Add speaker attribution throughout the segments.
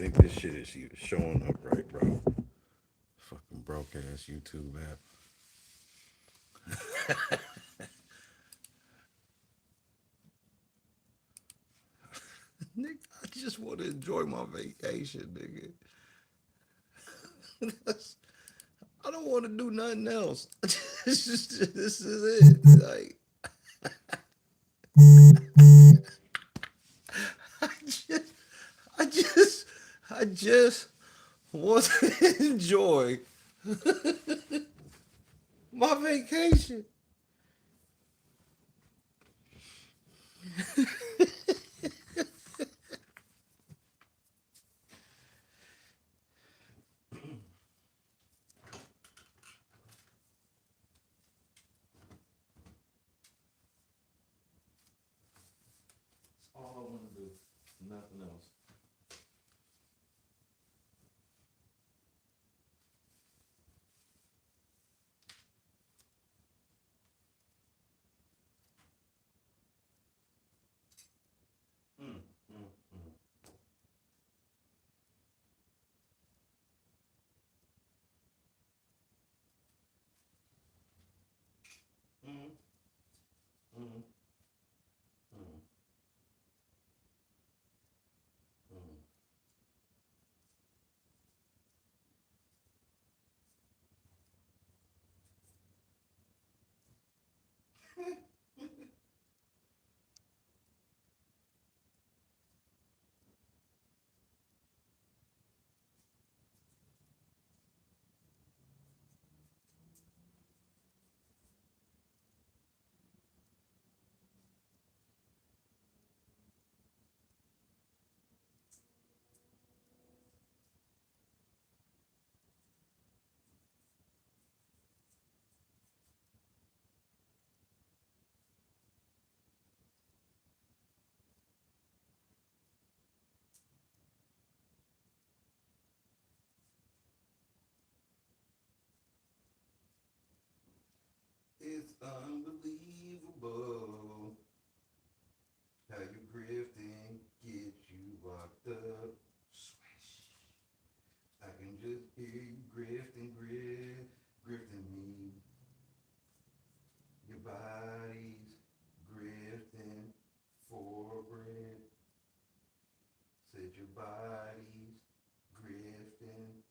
Speaker 1: think this shit is even showing up right, bro. Fucking broke ass YouTube app. Nigga, I just want to enjoy my vacation, nigga. I don't want to do nothing else. This is it. Like, I just, I just, I just want to enjoy my vacation. That's all I want to do. Nothing else. Mm, mm, mm, mm, mm, mm, mm. It's unbelievable how you grifting get you locked up. Swish. I can just hear you grifting me. Your body's grifting for bread. Said your body's grifting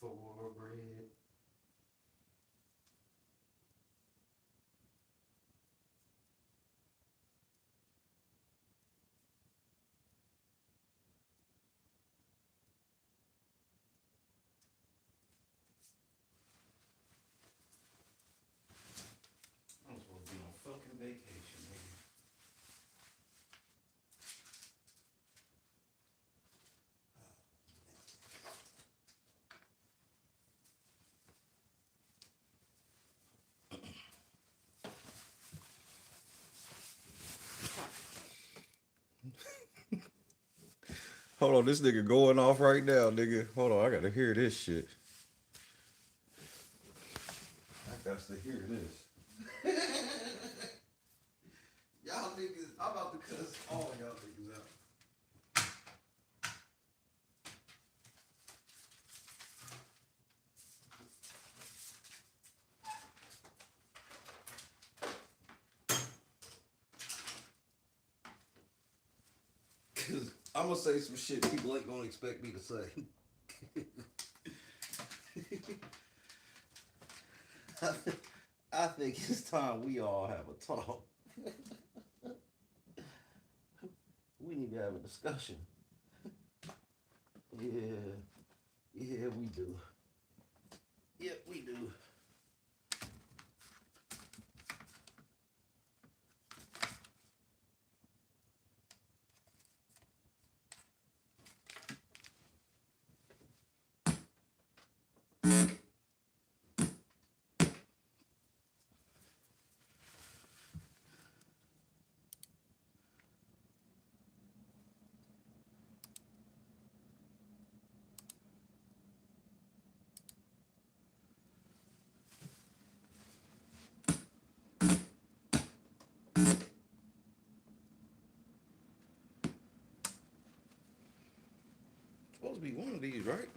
Speaker 1: for bread. I'm supposed to be on fucking vacation, nigga. Hold on, this nigga going off right now, nigga. Hold on, I gotta hear this shit. I got to hear this. Y'all niggas, I'm about to cuss all y'all niggas out. Cause I'm gonna say some shit people ain't gonna expect me to say. I think it's time we all have a talk. We need to have a discussion. Yeah, yeah, we do. Yeah, we do. supposed to be one of these, right?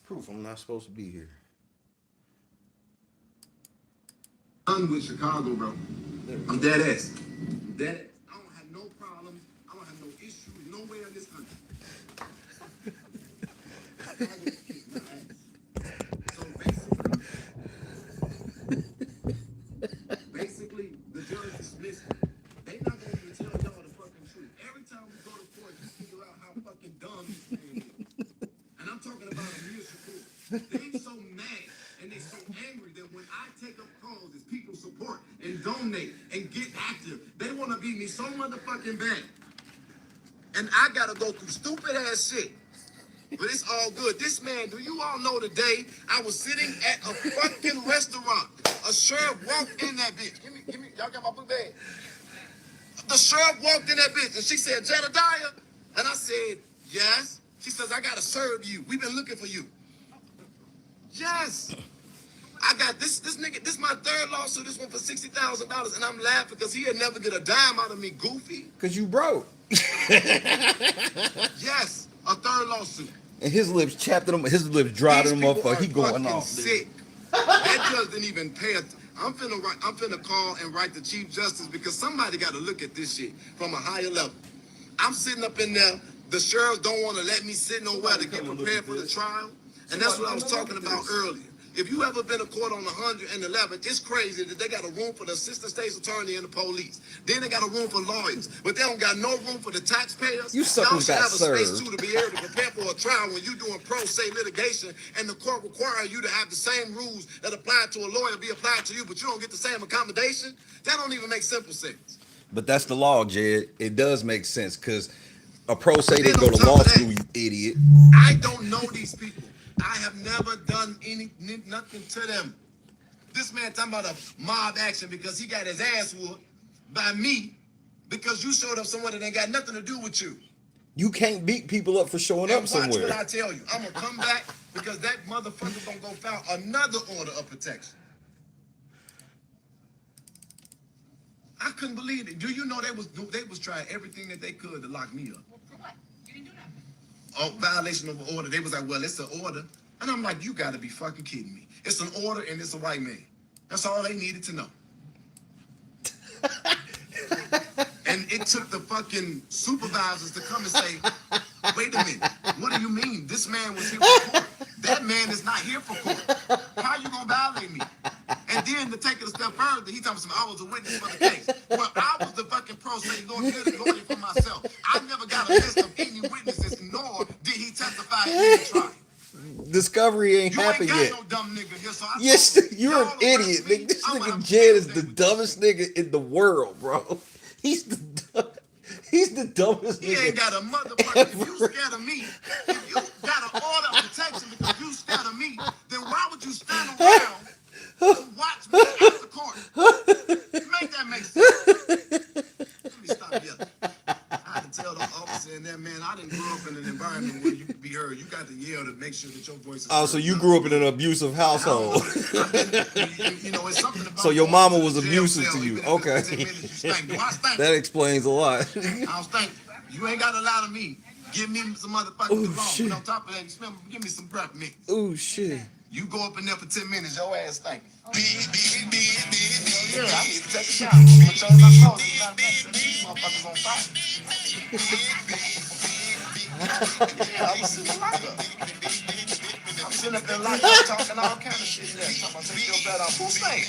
Speaker 1: Proof I'm not supposed to be here.
Speaker 2: Done with Chicago, bro. I'm dead ass. Dead ass. I don't have no problems. I don't have no issues nowhere in this country. So basically, the judge dismissed me. They not gonna even tell y'all the fucking truth. Every time we go to court, you figure out how fucking dumb this man is. And I'm talking about a mere Shakur. They so mad and they so angry that when I take up calls, as people support and donate and get active, they want to beat me so motherfucking bad. And I gotta go through stupid ass shit. But it's all good. This man, do you all know today I was sitting at a fucking restaurant. A sheriff walked in that bitch. Give me, y'all got my blue bag. The sheriff walked in that bitch and she said, Jedidiah? And I said, yes. She says, I gotta serve you. We've been looking for you. Yes. I got this nigga, this is my third lawsuit. This one for $60,000. And I'm laughing because he'll never get a dime out of me, goofy.
Speaker 1: Because you broke.
Speaker 2: Yes, a third lawsuit.
Speaker 1: And his lips chapped him, his lips dried him up. He going off.
Speaker 2: Sick. That judge didn't even pay it. I'm finna call and write the Chief Justice because somebody got to look at this shit from a higher level. I'm sitting up in there. The sheriffs don't want to let me sit nowhere to get prepared for the trial. And that's what I was talking about earlier. If you ever been to court on 111, it's crazy that they got a room for the assistant state's attorney and the police. Then they got a room for lawyers, but they don't got no room for the taxpayers.
Speaker 1: You suckers got
Speaker 2: have a
Speaker 1: served.
Speaker 2: space too to be able to prepare for a trial when you doing pro se litigation, and the court require you to have the same rules that apply to a lawyer be applied to you, but you don't get the same accommodation. That don't even make simple sense.
Speaker 1: But that's the law, Jed. It does make sense because a pro se didn't go to law school, you idiot.
Speaker 2: I don't know these people. I have never done nothing to them. This man talking about a mob action because he got his ass whooped by me because you showed up somewhere that ain't got nothing to do with you.
Speaker 1: You can't beat people up for showing up somewhere.
Speaker 2: Watch what I tell you. I'm gonna come back because that motherfucker gonna go file another order of protection. I couldn't believe it. Do you know they was trying everything that they could to lock me up?
Speaker 3: For what? You didn't do nothing.
Speaker 2: Oh, violation of an order. They was like, well, it's an order. And I'm like, you gotta be fucking kidding me. It's an order and it's a white man. That's all they needed to know. And it took the fucking supervisors to come and say, wait a minute, what do you mean? This man was here for court. That man is not here for court. How you gonna violate me? And then to take it a step further, he told me I was a witness for the case. Well, I was the fucking pro se lawyer for myself. I never got a list of any witnesses, nor did he testify in the trial.
Speaker 1: Discovery ain't happened yet.
Speaker 2: No dumb nigga here, so
Speaker 1: yes, you're an idiot. Nigga. This nigga Jed is the dumbest nigga in the world, bro. He's the dumbest nigga.
Speaker 2: He ain't got a motherfucker. If you scared of me, if you got an order of protection because you scared of me, then why would you stand around to watch me at the court? Make that make sense. Let me stop here. I had to tell the officer in there, man, I didn't grow up in an environment where you could be heard. You got to yell to make sure that your voice is heard.
Speaker 1: Oh, so you grew up in an abusive household.
Speaker 2: You know, it's something about
Speaker 1: so your mama was abusive to you. Okay. That explains a lot.
Speaker 2: I don't stink. You ain't got to lie to me. Give me some motherfucking Devon. But on top of that, you smell, give me some breath mix.
Speaker 1: Oh, shit.
Speaker 2: You go up in there for 10 minutes, your ass stink. Yeah, I need to take a shower. I'm gonna change my clothes. These motherfuckers on fire. Yeah, I'm sitting locked up. I'm sitting up there locked up talking all kind of shit. Yeah, talking about take your bed off. Who's staying?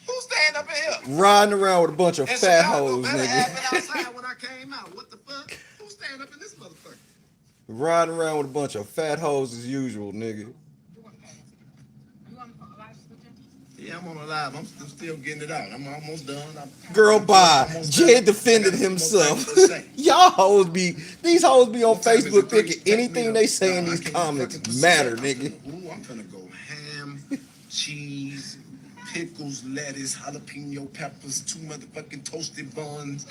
Speaker 2: Who's staying up in here?
Speaker 1: Riding around with a bunch of fat hoes, nigga.
Speaker 2: Happened outside when I came out. What the fuck? Who's staying up in this motherfucker?
Speaker 1: Riding around with a bunch of fat hoes as usual, nigga.
Speaker 2: Yeah, I'm on a live. I'm still getting it out. I'm almost done.
Speaker 1: Girl, bye. Jed defended himself. These hoes be on Facebook thinking anything they say in these comments matter, nigga.
Speaker 2: Ooh, I'm gonna go ham, cheese, pickles, lettuce, jalapeno peppers, 2 motherfucking toasted buns.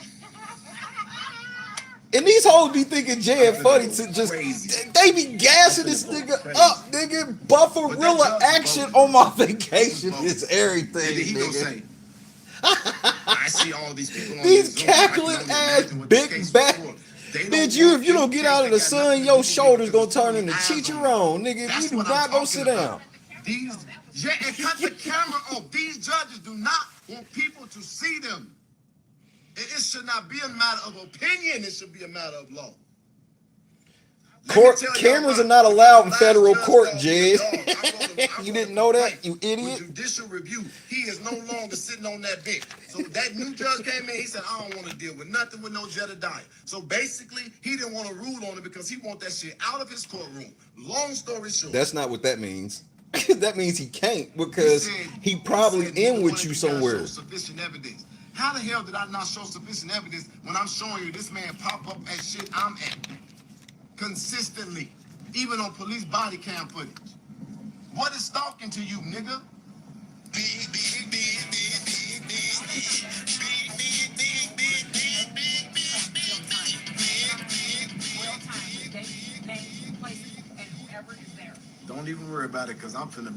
Speaker 1: And these hoes be thinking Jay funny to just they be gassing this nigga up, nigga. Bufferilla action on my vacation is everything,
Speaker 2: He gonna
Speaker 1: nigga.
Speaker 2: say, I see all these people on
Speaker 1: These
Speaker 2: this Zoom.
Speaker 1: cackling ass big back. Bitch, if you don't get out of the sun, your shoulders gonna turn into chicharron, nigga. If you do not go sit down.
Speaker 2: These, yeah, and cut the camera off. These judges do not want people to see them. It should not be a matter of opinion. It should be a matter of law.
Speaker 1: Court cameras are not allowed in federal court, Jed. You didn't know that, you idiot?
Speaker 2: With judicial review, he is no longer sitting on that bench. So that new judge came in, he said, I don't want to deal with nothing with no Jedidiah. So basically, he didn't want to rule on it because he want that shit out of his courtroom. Long story short.
Speaker 1: That's not what that means. That means he can't because he probably in with you somewhere.
Speaker 2: Sufficient evidence. How the hell did I not show sufficient evidence when I'm showing you this man pop up at shit I'm at? Consistently, even on police body cam footage. What is stalking to you, nigga? Don't even worry about it, because I'm telling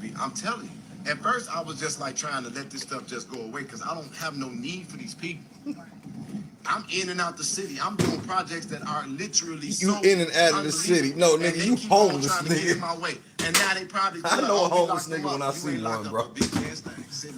Speaker 2: you. At first, I was just like trying to let this stuff just go away, because I don't have no need for these people. I'm in and out the city. I'm doing projects that are literally
Speaker 1: you in and out of the city. No, nigga, you homeless, nigga.
Speaker 2: My way. And now they probably
Speaker 1: I know a homeless nigga when I see one, bro.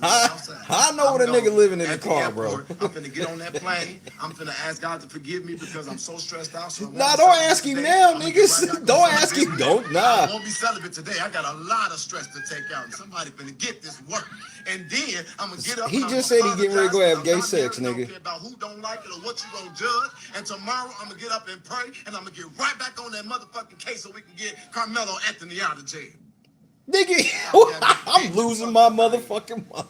Speaker 1: I know what a nigga living in the car, bro.
Speaker 2: I'm finna get on that plane. I'm finna ask God to forgive me because I'm so stressed out. So
Speaker 1: nah, don't ask him now, niggas. Don't ask him. Don't, nah.
Speaker 2: I won't be celibate today. I got a lot of stress to take out. And somebody finna get this work. And then I'm gonna get up.
Speaker 1: He just said he getting ready to go have gay sex, nigga.
Speaker 2: I don't care about who don't like it or what you gonna judge. And tomorrow I'm gonna get up and pray, and I'm gonna get right back on that motherfucking case so we can get Carmelo Anthony out of jail.
Speaker 1: Nigga, I'm losing my motherfucking mind.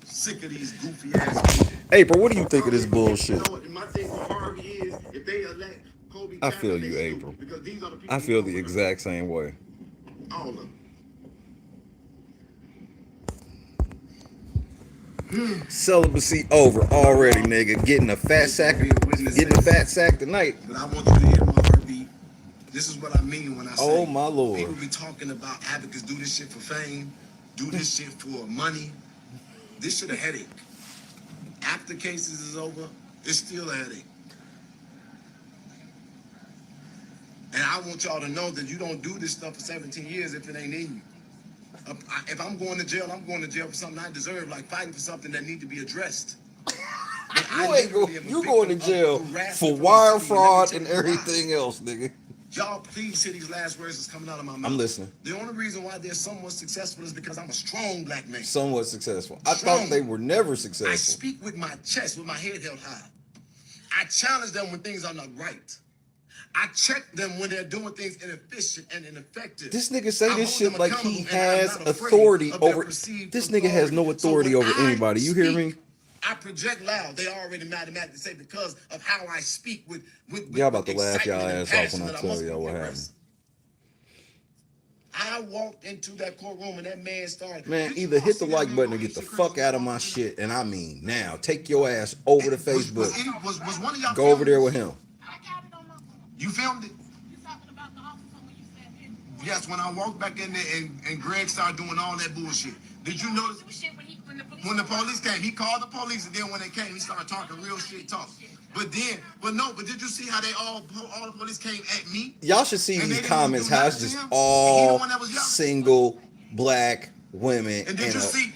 Speaker 2: Sick of these goofy ass people.
Speaker 1: April, what do you think of this bullshit?
Speaker 2: My thing with Harvey is if they elect Kobe,
Speaker 1: I feel you, April. I feel the exact same way.
Speaker 2: All of them.
Speaker 1: Celibacy over already, nigga. Getting a fat sack tonight.
Speaker 2: But I want you to hear my heartbeat. This is what I mean when I say,
Speaker 1: oh my lord,
Speaker 2: people be talking about advocates do this shit for fame, do this shit for money. This shit a headache. After cases is over, it's still a headache. And I want y'all to know that you don't do this stuff for 17 years if it ain't in you. If I'm going to jail, I'm going to jail for something I deserve, like fighting for something that need to be addressed.
Speaker 1: You going to jail for wire fraud and everything else, nigga.
Speaker 2: Y'all, please hear these last words that's coming out of my mouth.
Speaker 1: I'm listening.
Speaker 2: The only reason why they're somewhat successful is because I'm a strong black man.
Speaker 1: Somewhat successful. I thought they were never successful.
Speaker 2: I speak with my chest, with my head held high. I challenge them when things are not right. I check them when they're doing things inefficient and ineffective.
Speaker 1: This nigga say this shit like he has authority over. This nigga has no authority over anybody. You hear me?
Speaker 2: I project loud. They already mathematically say because of how I speak with
Speaker 1: y'all about to laugh y'all ass off when I tell y'all what happened.
Speaker 2: I walked into that courtroom and that man started.
Speaker 1: Man, either hit the like button or get the fuck out of my shit. And I mean now, take your ass over to Facebook.
Speaker 2: Was one of y'all
Speaker 1: go over there with him.
Speaker 2: You filmed it? You talking about the officer when you said it? Yes, when I walked back in there and Greg started doing all that bullshit. Did you notice? When the police came, he called the police, and then when they came, he started talking real shit talk. But did you see how they all the police came at me?
Speaker 1: Y'all should see these comments, how it's just all single black women and a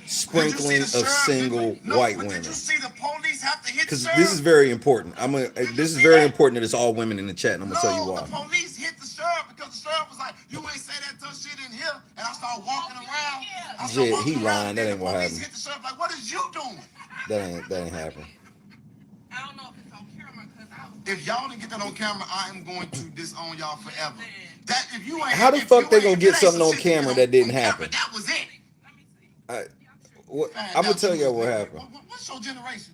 Speaker 1: sprinkling of single white women.
Speaker 2: Did you see the police have to hit
Speaker 1: because this is very important. This is very important that it's all women in the chat, and I'm gonna tell you why.
Speaker 2: The police hit the sheriff because the sheriff was like, "You ain't say that tough shit in here," and I started walking around.
Speaker 1: Yeah, he lying. That ain't what happened.
Speaker 2: Hit the sheriff like, "What is you doing?"
Speaker 1: That ain't happening.
Speaker 3: I don't know if it's on camera because
Speaker 2: if y'all didn't get that on camera, I am going to disown y'all forever. That if you ain't,
Speaker 1: how the fuck they gonna get something on camera that didn't happen?
Speaker 2: That was it.
Speaker 1: I'm gonna tell you what happened.
Speaker 2: What's your generation?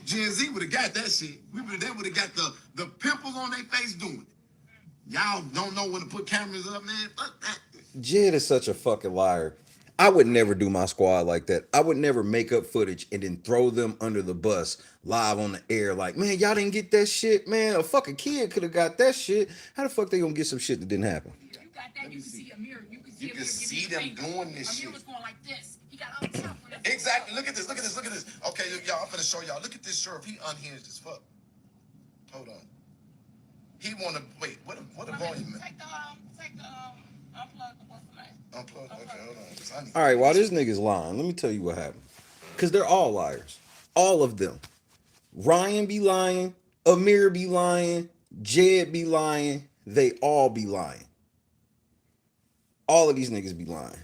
Speaker 2: Gen Z would have got that shit. They would have got the pimples on their face doing it. Y'all don't know when to put cameras up, man. Fuck that.
Speaker 1: Jed is such a fucking liar. I would never do my squad like that. I would never make up footage and then throw them under the bus live on the air. Like, man, y'all didn't get that shit, man. A fucking kid could have got that shit. How the fuck they gonna get some shit that didn't happen?
Speaker 3: You got that, you can see Amir.
Speaker 2: You can see them doing this shit.
Speaker 3: Amir was going like this. He got all tough when it-
Speaker 2: Exactly. Look at this. Look at this. Look at this. Okay, y'all, I'm gonna show y'all. Look at this sheriff. He unhinged as fuck. Hold on. He wanna wait. What a volume?
Speaker 3: Take the unplug the what's the name?
Speaker 2: Unplug. Okay, hold on. 'Cause I need-
Speaker 1: All right, while this nigga's lying, let me tell you what happened. Because they're all liars. All of them. Ryan be lying. Amir be lying. Jed be lying. They all be lying. All of these niggas be lying.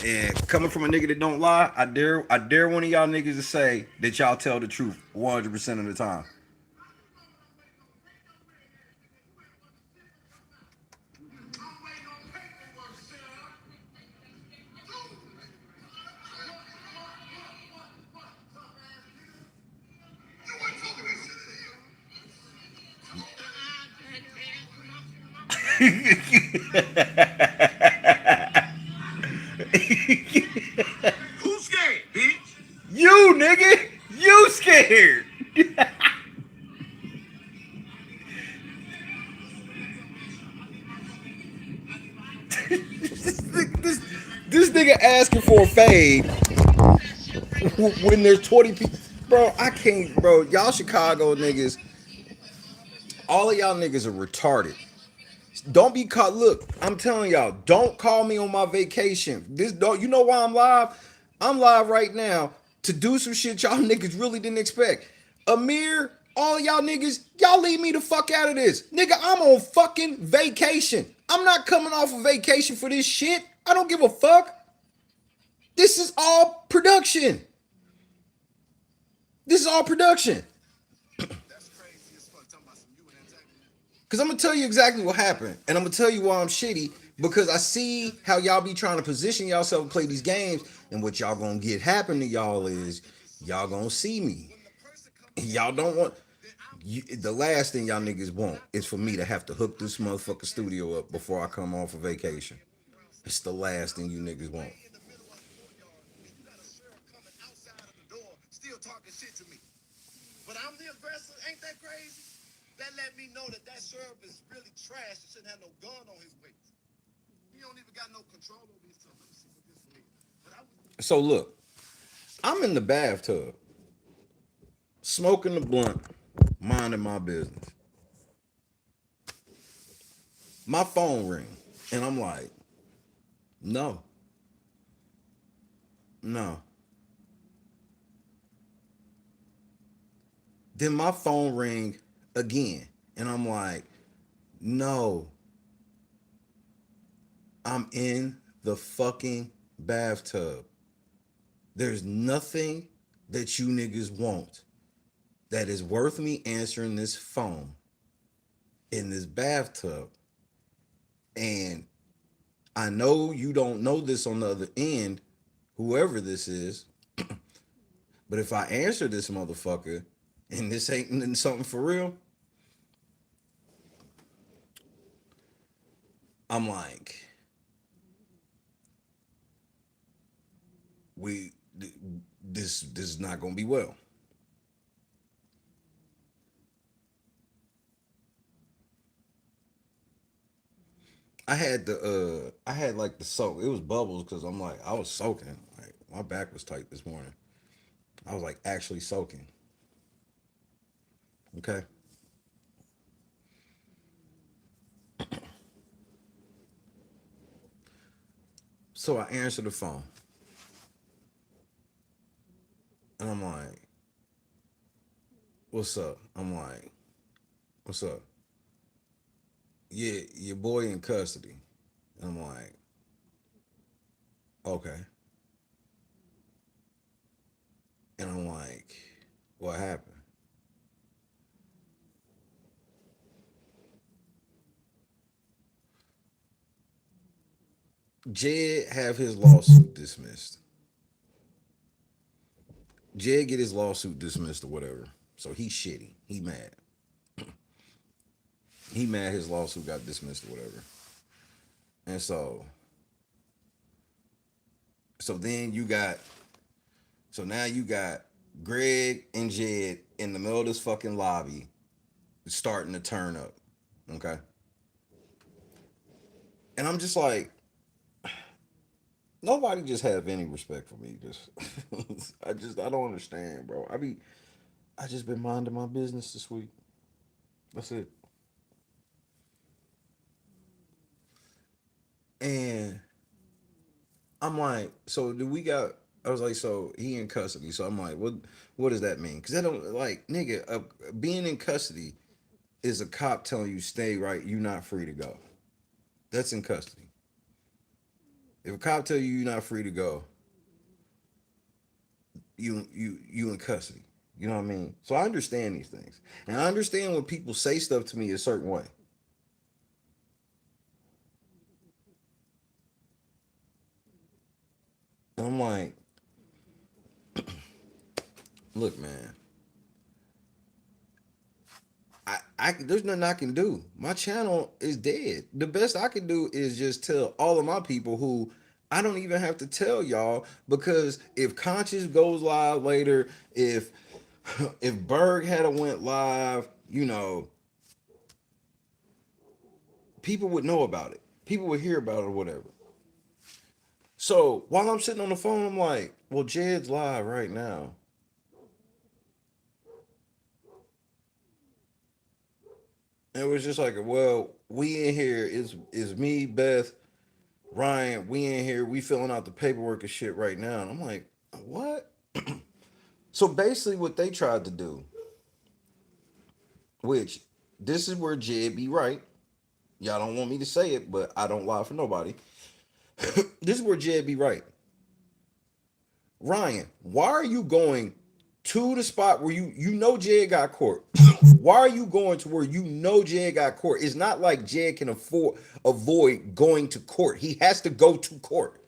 Speaker 1: And coming from a nigga that don't lie, I dare one of y'all niggas to say that y'all tell the truth 100% of the time.
Speaker 2: Who's scared, bitch?
Speaker 1: You nigga, you scared. this nigga asking for a fade when there's 20 people. Bro, I can't, bro. Y'all Chicago niggas, all of y'all niggas are retarded. Don't be caught. Look, I'm telling y'all, don't call me on my vacation. This don't. You know why I'm live? I'm live right now to do some shit y'all niggas really didn't expect. Amir, all y'all niggas, y'all leave me the fuck out of this. Nigga, I'm on fucking vacation. I'm not coming off a vacation for this shit. I don't give a fuck. This is all production. This is all production.
Speaker 2: That's crazy as fuck. Talking about some you and antagonist.
Speaker 1: Because I'm going to tell you exactly what happened. And I'm going to tell you why I'm shitty. Because I see how y'all be trying to position yourself to play these games. And what y'all going to get happen to y'all is y'all going to see me. And y'all don't want... the last thing y'all niggas want is for me to have to hook this motherfucking studio up before I come off a vacation. It's the last thing you niggas want.
Speaker 2: In the middle of the courtyard, and you got a sheriff coming outside of the door, still talking shit to me. But I'm the aggressor. Ain't that crazy? That let me know that sheriff is really trash. He shouldn't have no gun on his waist. He don't even got no control over himself. Let me see what this is. But I was
Speaker 1: So look, I'm in the bathtub, smoking the blunt, minding my business. My phone ring, and I'm like, no, no. Then my phone ring again, and I'm like, no. I'm in the fucking bathtub. There's nothing that you niggas want that is worth me answering this phone in this bathtub. And I know you don't know this on the other end, whoever this is, but if I answer this motherfucker and this ain't something for real, I'm like, this is not gonna be well. I had like the soak. It was bubbles because I'm like I was soaking. Like my back was tight this morning. I was like actually soaking. Okay. So I answered the phone. And I'm like, what's up? I'm like, what's up? Yeah, your boy in custody. And I'm like, okay. And I'm like, what happened? Jed have his lawsuit dismissed. Jed get his lawsuit dismissed or whatever. So he's shitty. He mad. He mad his lawsuit got dismissed or whatever. And so then you got so now you got Greg and Jed in the middle of this fucking lobby starting to turn up. Okay. And I'm just like, nobody just have any respect for me. Just I don't understand, bro. I just been minding my business this week. That's it. And I'm like, so do we got? I was like, so he in custody. So I'm like, what does that mean? Because I don't like, nigga, being in custody is a cop telling you stay right. You're not free to go. That's in custody. If a cop tell you you're not free to go, you in custody. You know what I mean? So I understand these things, and I understand when people say stuff to me a certain way. And I'm like, look, man, I there's nothing I can do. My channel is dead. The best I can do is just tell all of my people who I don't even have to tell y'all because if Conscious goes live later, if if Berg had a went live, people would know about it. People would hear about it or whatever. So while I'm sitting on the phone, I'm like, well, Jed's live right now. And it was just like, well, we in here is me, Beth, Ryan, we in here, we filling out the paperwork and shit right now. And I'm like, what? So basically what they tried to do, which this is where Jed be right. Y'all don't want me to say it, but I don't lie for nobody. This is where Jed be right. Ryan, why are you going to the spot where you know Jed got court? Why are you going to where you know Jed got court? It's not like Jed can avoid going to court. He has to go to court.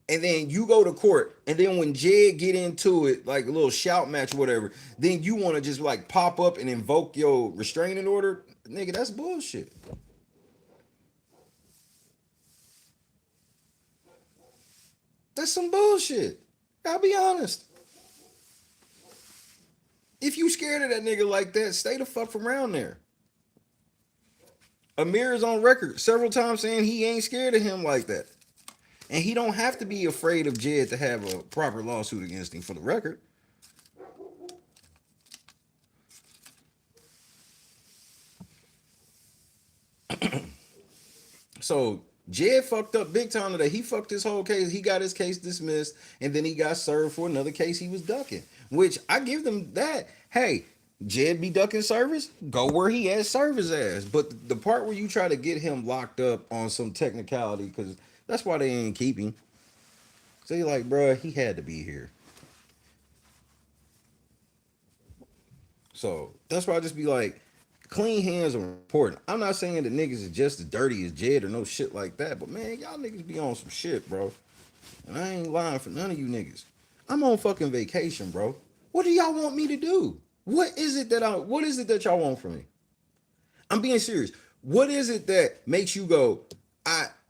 Speaker 1: And then you go to court, and then when Jed get into it, like a little shout match or whatever, then you want to just like pop up and invoke your restraining order. Nigga, that's bullshit. That's some bullshit. I'll be honest. If you scared of that nigga like that, stay the fuck from around there. Amir is on record several times saying he ain't scared of him like that. And he don't have to be afraid of Jed to have a proper lawsuit against him for the record. So Jed fucked up big time today. He fucked his whole case. He got his case dismissed, and then he got served for another case he was ducking. Which I give them that. Hey, Jed be ducking service. Go where he has service ass. But the part where you try to get him locked up on some technicality, because that's why they ain't keep him. So you're like, bruh, he had to be here. So that's why I just be like, clean hands are important. I'm not saying that niggas is just as dirty as Jed or no shit like that, but man, y'all niggas be on some shit, bro. And I ain't lying for none of you niggas. I'm on fucking vacation, bro. What do y'all want me to do? What is it that y'all want from me? I'm being serious. What is it that makes you go,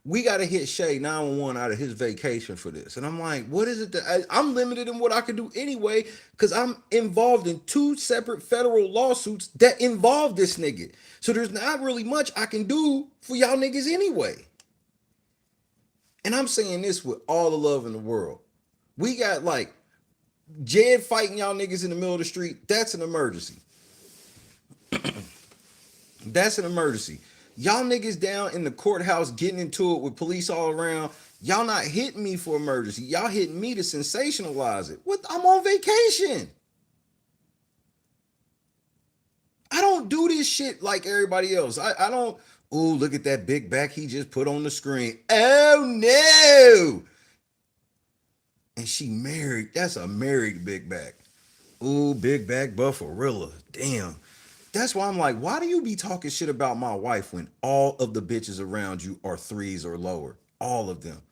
Speaker 1: we gotta hit Shay 911 out of his vacation for this? And I'm like, what is it that I'm limited in what I can do anyway, because I'm involved in two separate federal lawsuits that involve this nigga. So there's not really much I can do for y'all niggas anyway. And I'm saying this with all the love in the world. We got like Jed fighting y'all niggas in the middle of the street. That's an emergency. That's an emergency. Y'all niggas down in the courthouse getting into it with police all around. Y'all not hitting me for emergency. Y'all hitting me to sensationalize it. What? I'm on vacation. I don't do this shit like everybody else. I don't. Ooh, look at that big back he just put on the screen. Oh no. And she married. That's a married big back. Ooh, big back buffarilla. Damn. That's why I'm like, why do you be talking shit about my wife when all of the bitches around you are threes or lower? All of them.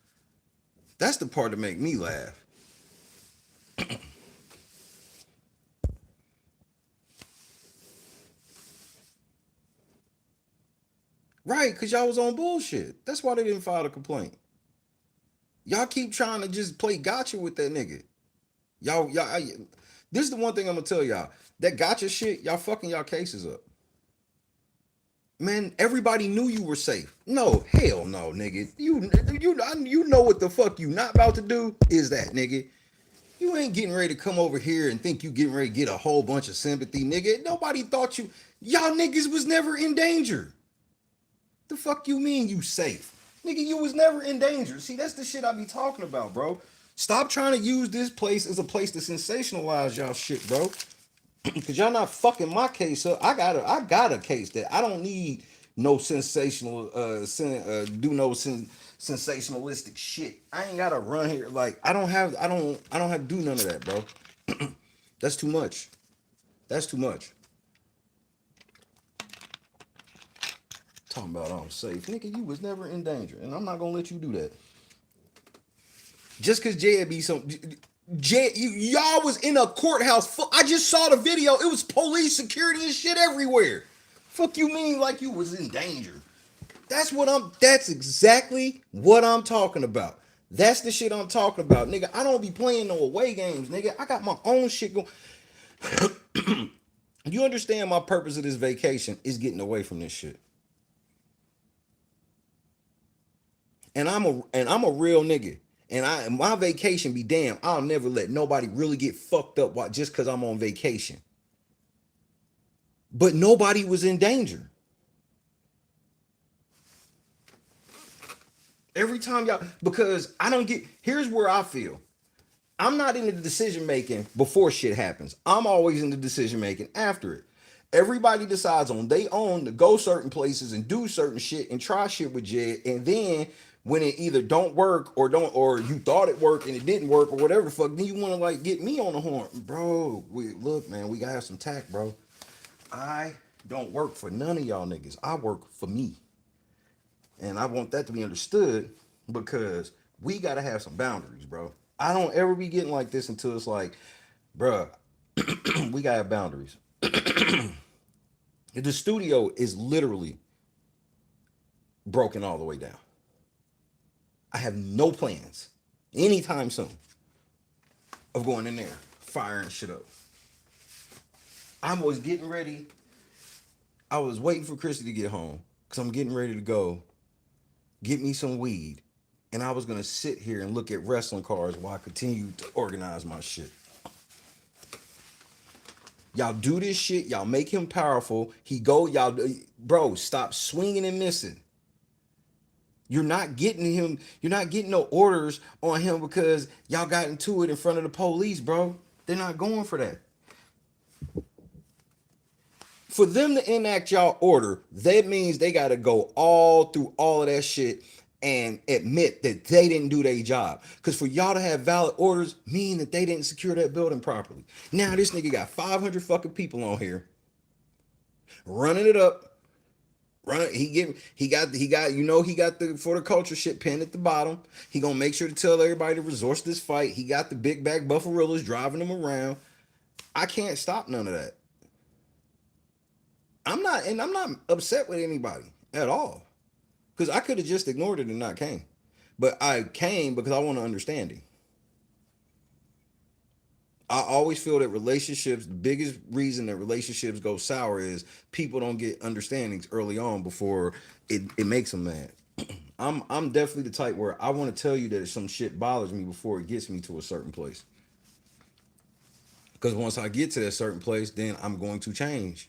Speaker 1: That's the part that make me laugh. Right, because y'all was on bullshit. That's why they didn't file a complaint. Y'all keep trying to just play gotcha with that nigga. This is the one thing I'm gonna tell y'all. That gotcha shit, y'all fucking y'all cases up. Man, everybody knew you were safe. No, hell no, nigga. You know what the fuck you not about to do is that, nigga. You ain't getting ready to come over here and think you getting ready to get a whole bunch of sympathy, nigga. Nobody thought y'all niggas was never in danger. The fuck you mean you safe? Nigga, you was never in danger. See, that's the shit I be talking about, bro. Stop trying to use this place as a place to sensationalize y'all shit, bro. Cause y'all not fucking my case up. I got a case that I don't need no sensational do no sensationalistic shit. I ain't gotta run here like I don't have to do none of that, bro. That's too much. That's too much. Talking about I'm safe. Nigga, you was never in danger. And I'm not gonna let you do that. Just cause Jed be some y'all was in a courthouse. I just saw the video. It was police, security, and shit everywhere. Fuck you mean like you was in danger? That's exactly what I'm talking about. That's the shit I'm talking about. Nigga, I don't be playing no away games, nigga. I got my own shit going. You understand my purpose of this vacation is getting away from this shit. And I'm a real nigga. And my vacation be damn, I'll never let nobody really get fucked up just because I'm on vacation. But nobody was in danger. Every time y'all, because I don't get, here's where I feel. I'm not in the decision making before shit happens. I'm always in the decision making after it. Everybody decides on their own to go certain places and do certain shit and try shit with Jed. And then when it either don't work or you thought it worked and it didn't work or whatever the fuck, then you want to like get me on the horn. Bro, look, man, we gotta have some tact, bro. I don't work for none of y'all niggas. I work for me. And I want that to be understood because we got to have some boundaries, bro. I don't ever be getting like this until it's like, bruh, we got to have boundaries. The studio is literally broken all the way down. I have no plans anytime soon of going in there, firing shit up. I was getting ready. I was waiting for Chrissy to get home because I'm getting ready to go get me some weed, and I was gonna sit here and look at wrestling cards while I continue to organize my shit. Y'all do this shit. Y'all make him powerful. Y'all, bro, stop swinging and missing. You're not getting him. You're not getting no orders on him because y'all got into it in front of the police, bro. They're not going for that. For them to enact y'all order, that means they got to go all through all of that shit and admit that they didn't do their job. Because for y'all to have valid orders mean that they didn't secure that building properly. Now this nigga got 500 fucking people on here running it up. He got the for the culture shit pinned at the bottom. He gonna make sure to tell everybody to resource this fight. He got the big bag buffarillas driving them around. I can't stop none of that. I'm not upset with anybody at all. Because I could have just ignored it and not came. But I came because I want an understanding. I always feel that relationships, the biggest reason that relationships go sour is people don't get understandings early on before it makes them mad. I'm definitely the type where I want to tell you that some shit bothers me before it gets me to a certain place. Because once I get to that certain place, then I'm going to change.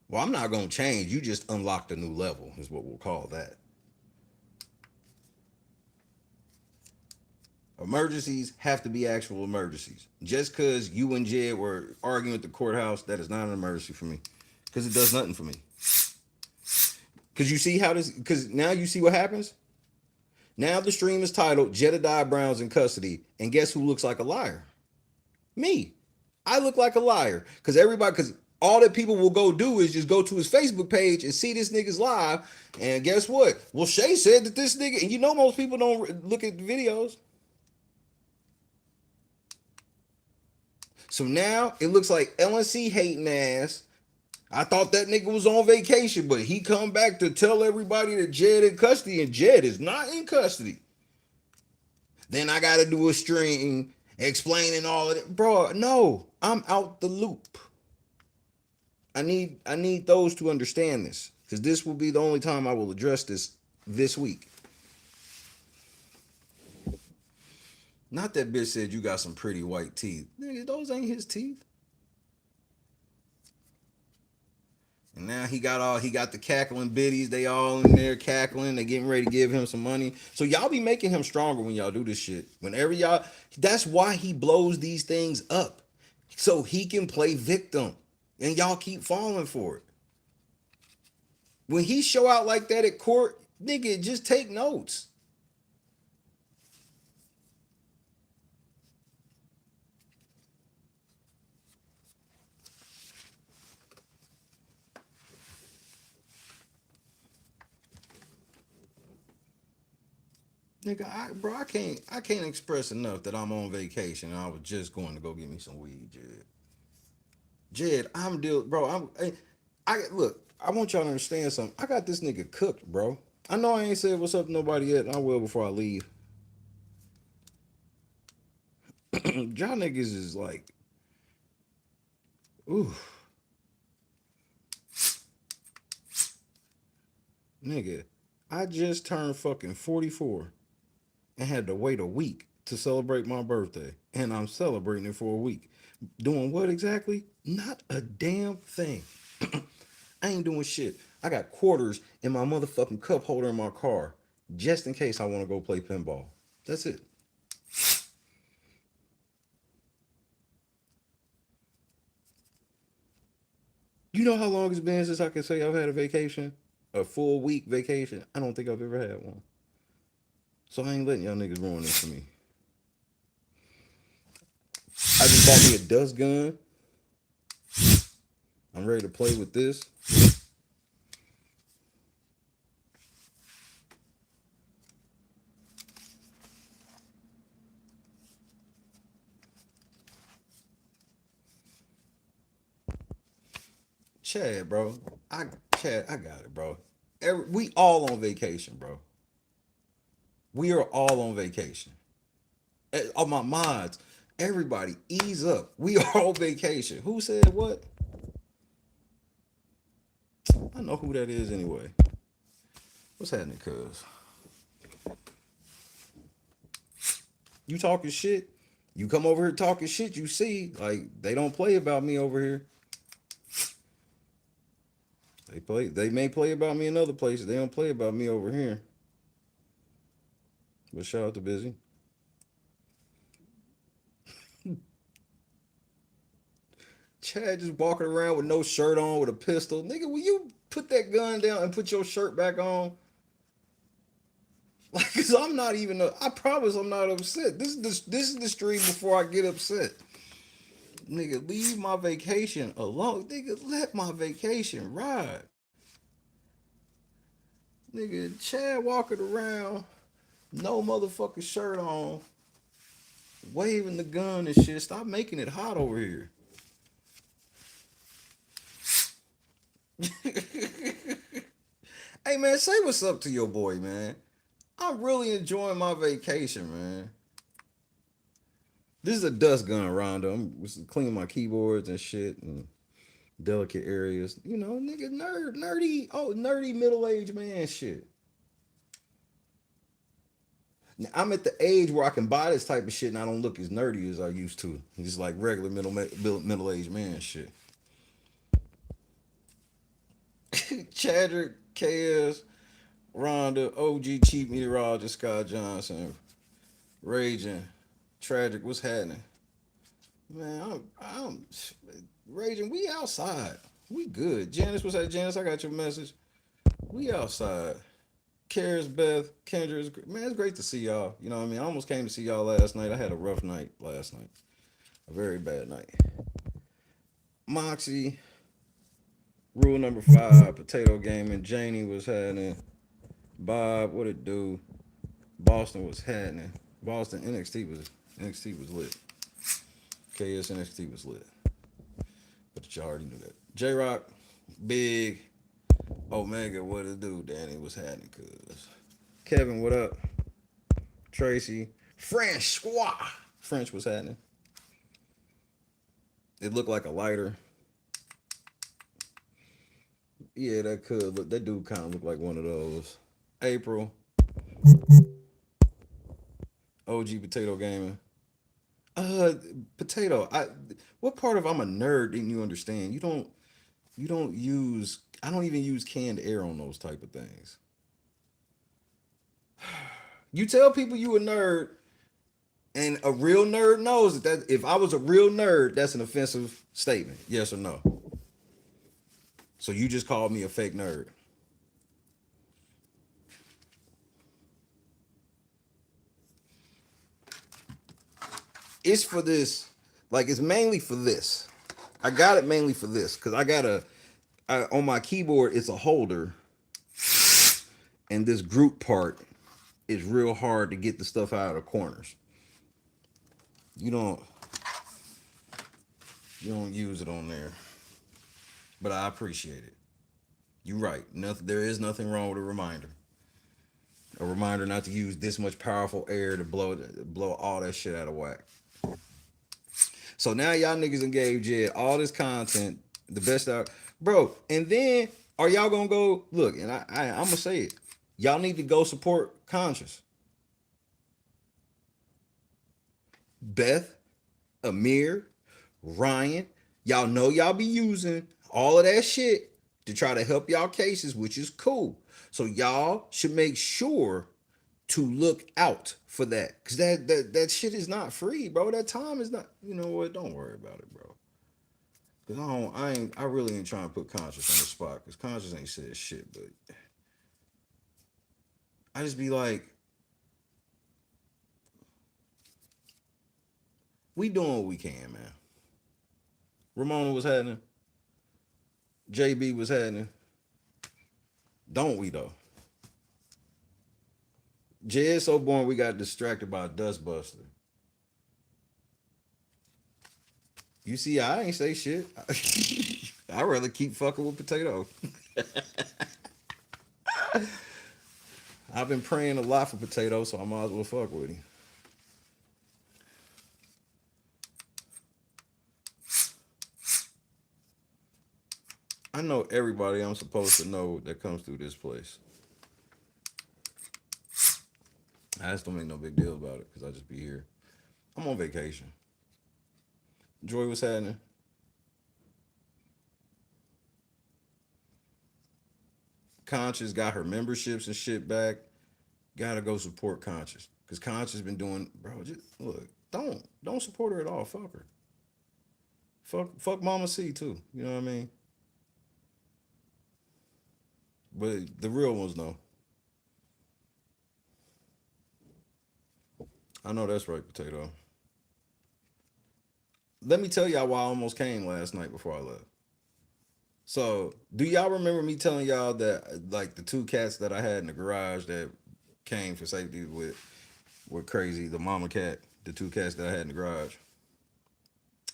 Speaker 1: Well, I'm not going to change. You just unlocked a new level, is what we'll call that. Emergencies have to be actual emergencies. Just because you and Jed were arguing at the courthouse, that is not an emergency for me. Because it does nothing for me. Because now you see what happens? Now the stream is titled Jedidiah Brown's in custody. And guess who looks like a liar? Me. I look like a liar. Because all that people will go do is just go to his Facebook page and see this nigga's live. And guess what? Well, Shay said that this nigga, and you know most people don't look at the videos. So now it looks like LNC hating ass I thought that nigga was on vacation, but he come back to tell everybody that Jed in custody, and Jed is not in custody. Then I got to do a stream explaining all of it, bro. No, I'm out the loop. I need those to understand this, because this will be the only time I will address this week. Not that bitch said you got some pretty white teeth. Nigga, those ain't his teeth. And now he got the cackling biddies. They all in there cackling. They getting ready to give him some money. So y'all be making him stronger when y'all do this shit. Whenever y'all, that's why he blows these things up, so he can play victim, and y'all keep falling for it. When he show out like that at court, nigga, just take notes. Nigga, I can't express enough that I'm on vacation and I was just going to go get me some weed, Jed. Jed, I look, I want y'all to understand something. I got this nigga cooked, bro. I know I ain't said what's up to nobody yet, and I will before I leave. Y'all niggas is like, ooh, nigga, I just turned fucking 44 and had to wait a week to celebrate my birthday. And I'm celebrating it for a week. Doing what exactly? Not a damn thing. I ain't doing shit. I got quarters in my motherfucking cup holder in my car just in case I want to go play pinball. That's it. You know how long it's been since I can say I've had a vacation? A full week vacation? I don't think I've ever had one. So I ain't letting y'all niggas ruin this for me. I just bought me a dust gun. I'm ready to play with this. Chad, bro. I got it, bro. We all on vacation, bro. We are all on vacation. All my mods, everybody, ease up. We are on vacation. Who said what? I know who that is anyway. What's happening, cuz? You talking shit? You come over here talking shit, you see, like, they don't play about me over here. They may play about me in other places. They don't play about me over here. But shout out to Busy. Chad just walking around with no shirt on with a pistol. Nigga, will you put that gun down and put your shirt back on? Like, cause I'm not even. I promise I'm not upset. This is the stream before I get upset. Nigga, leave my vacation alone. Nigga, let my vacation ride. Nigga, Chad walking around, no motherfucking shirt on, waving the gun and shit. Stop making it hot over here. Hey man, say what's up to your boy, man. I'm really enjoying my vacation, man. This is a dust gun, Rhonda. I'm just cleaning my keyboards and shit and delicate areas. You know, nigga, nerdy middle-aged man shit. Now, I'm at the age where I can buy this type of shit and I don't look as nerdy as I used to. Just like regular middle-aged man shit. Chadrick, KS, Rhonda, OG, Cheap Meteorologist, Scott Johnson, Raging, Tragic, what's happening? Man, I'm Raging, we outside. We good. Janice, what's that, Janice? I got your message. We outside. Karis, Beth, Kendra, man, it's great to see y'all. You know what I mean? I almost came to see y'all last night. I had a rough night last night. A very bad night. Moxie, rule number 5, potato gaming. Janie was happening. Bob, what it do? Boston was happening. Boston NXT was lit. KS NXT was lit. But you already knew that. J Rock, Big Omega, what it do? Danny, what's happening, cuz? Kevin, what up? Tracy, Francois. French, what's happening? It looked like a lighter. Yeah, that could look. That dude kind of looked like one of those. April, OG Potato Gaming. Uh, Potato. What part of I'm a nerd didn't you understand? You don't use. I don't even use canned air on those type of things. You tell people you a nerd, and a real nerd knows that if I was a real nerd, that's an offensive statement. Yes or no? So you just called me a fake nerd. It's for this. Like it's mainly for this. I got it mainly for this because on my keyboard it's a holder, and this group part is real hard to get the stuff out of the corners. You don't you don't use it on there, but I appreciate it. You're right. Nothing. There is nothing wrong with a reminder. A reminder not to use this much powerful air to blow all that shit out of whack. So now y'all niggas done gave Jed all this content, the best out, bro. And then are y'all gonna go look? And I'm gonna say it. Y'all need to go support Conscious. Beth, Amir, Ryan. Y'all know y'all be using all of that shit to try to help y'all cases, which is cool. So y'all should make sure to look out for that, because that shit is not free, bro. That time is not. You know what? Don't worry about it, bro. Cause I really ain't trying to put Conscious on the spot, cause Conscious ain't said shit, but I just be like, we doing what we can, man. Ramona was happening, JB was happening, don't we though? Jed's so boring we got distracted by a dustbuster. You see, I ain't say shit. I'd rather keep fucking with Potato. I've been praying a lot for Potato, so I might as well fuck with him. I know everybody I'm supposed to know that comes through this place. I just don't make no big deal about it because I just be here. I'm on vacation. Joy, what's happening? Conscious got her memberships and shit back. Gotta go support Conscious. Cause Conscious been doing, bro, just look, don't support her at all. Fuck her. Fuck Mama C too. You know what I mean? But the real ones know. I know that's right, Potato. Let me tell y'all why I almost came last night before I left. So, do y'all remember me telling y'all that like the two cats that I had in the garage that came for safety with crazy, the mama cat, the two cats that I had in the garage.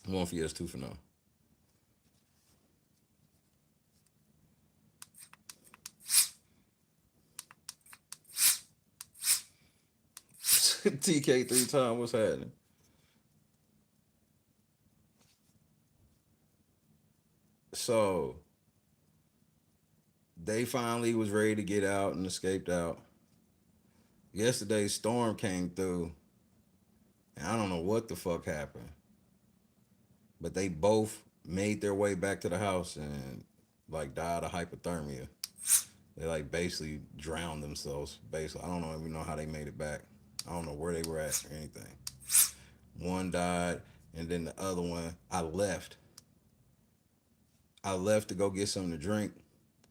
Speaker 1: One for yes, two for no. TK 3 times, what's happening? So they finally was ready to get out and escaped out. Yesterday, storm came through, and I don't know what the fuck happened, but they both made their way back to the house and like died of hypothermia. They like basically drowned themselves. Basically, I don't even know how they made it back. I don't know where they were at or anything. One died, and then the other one, I left. I left to go get something to drink,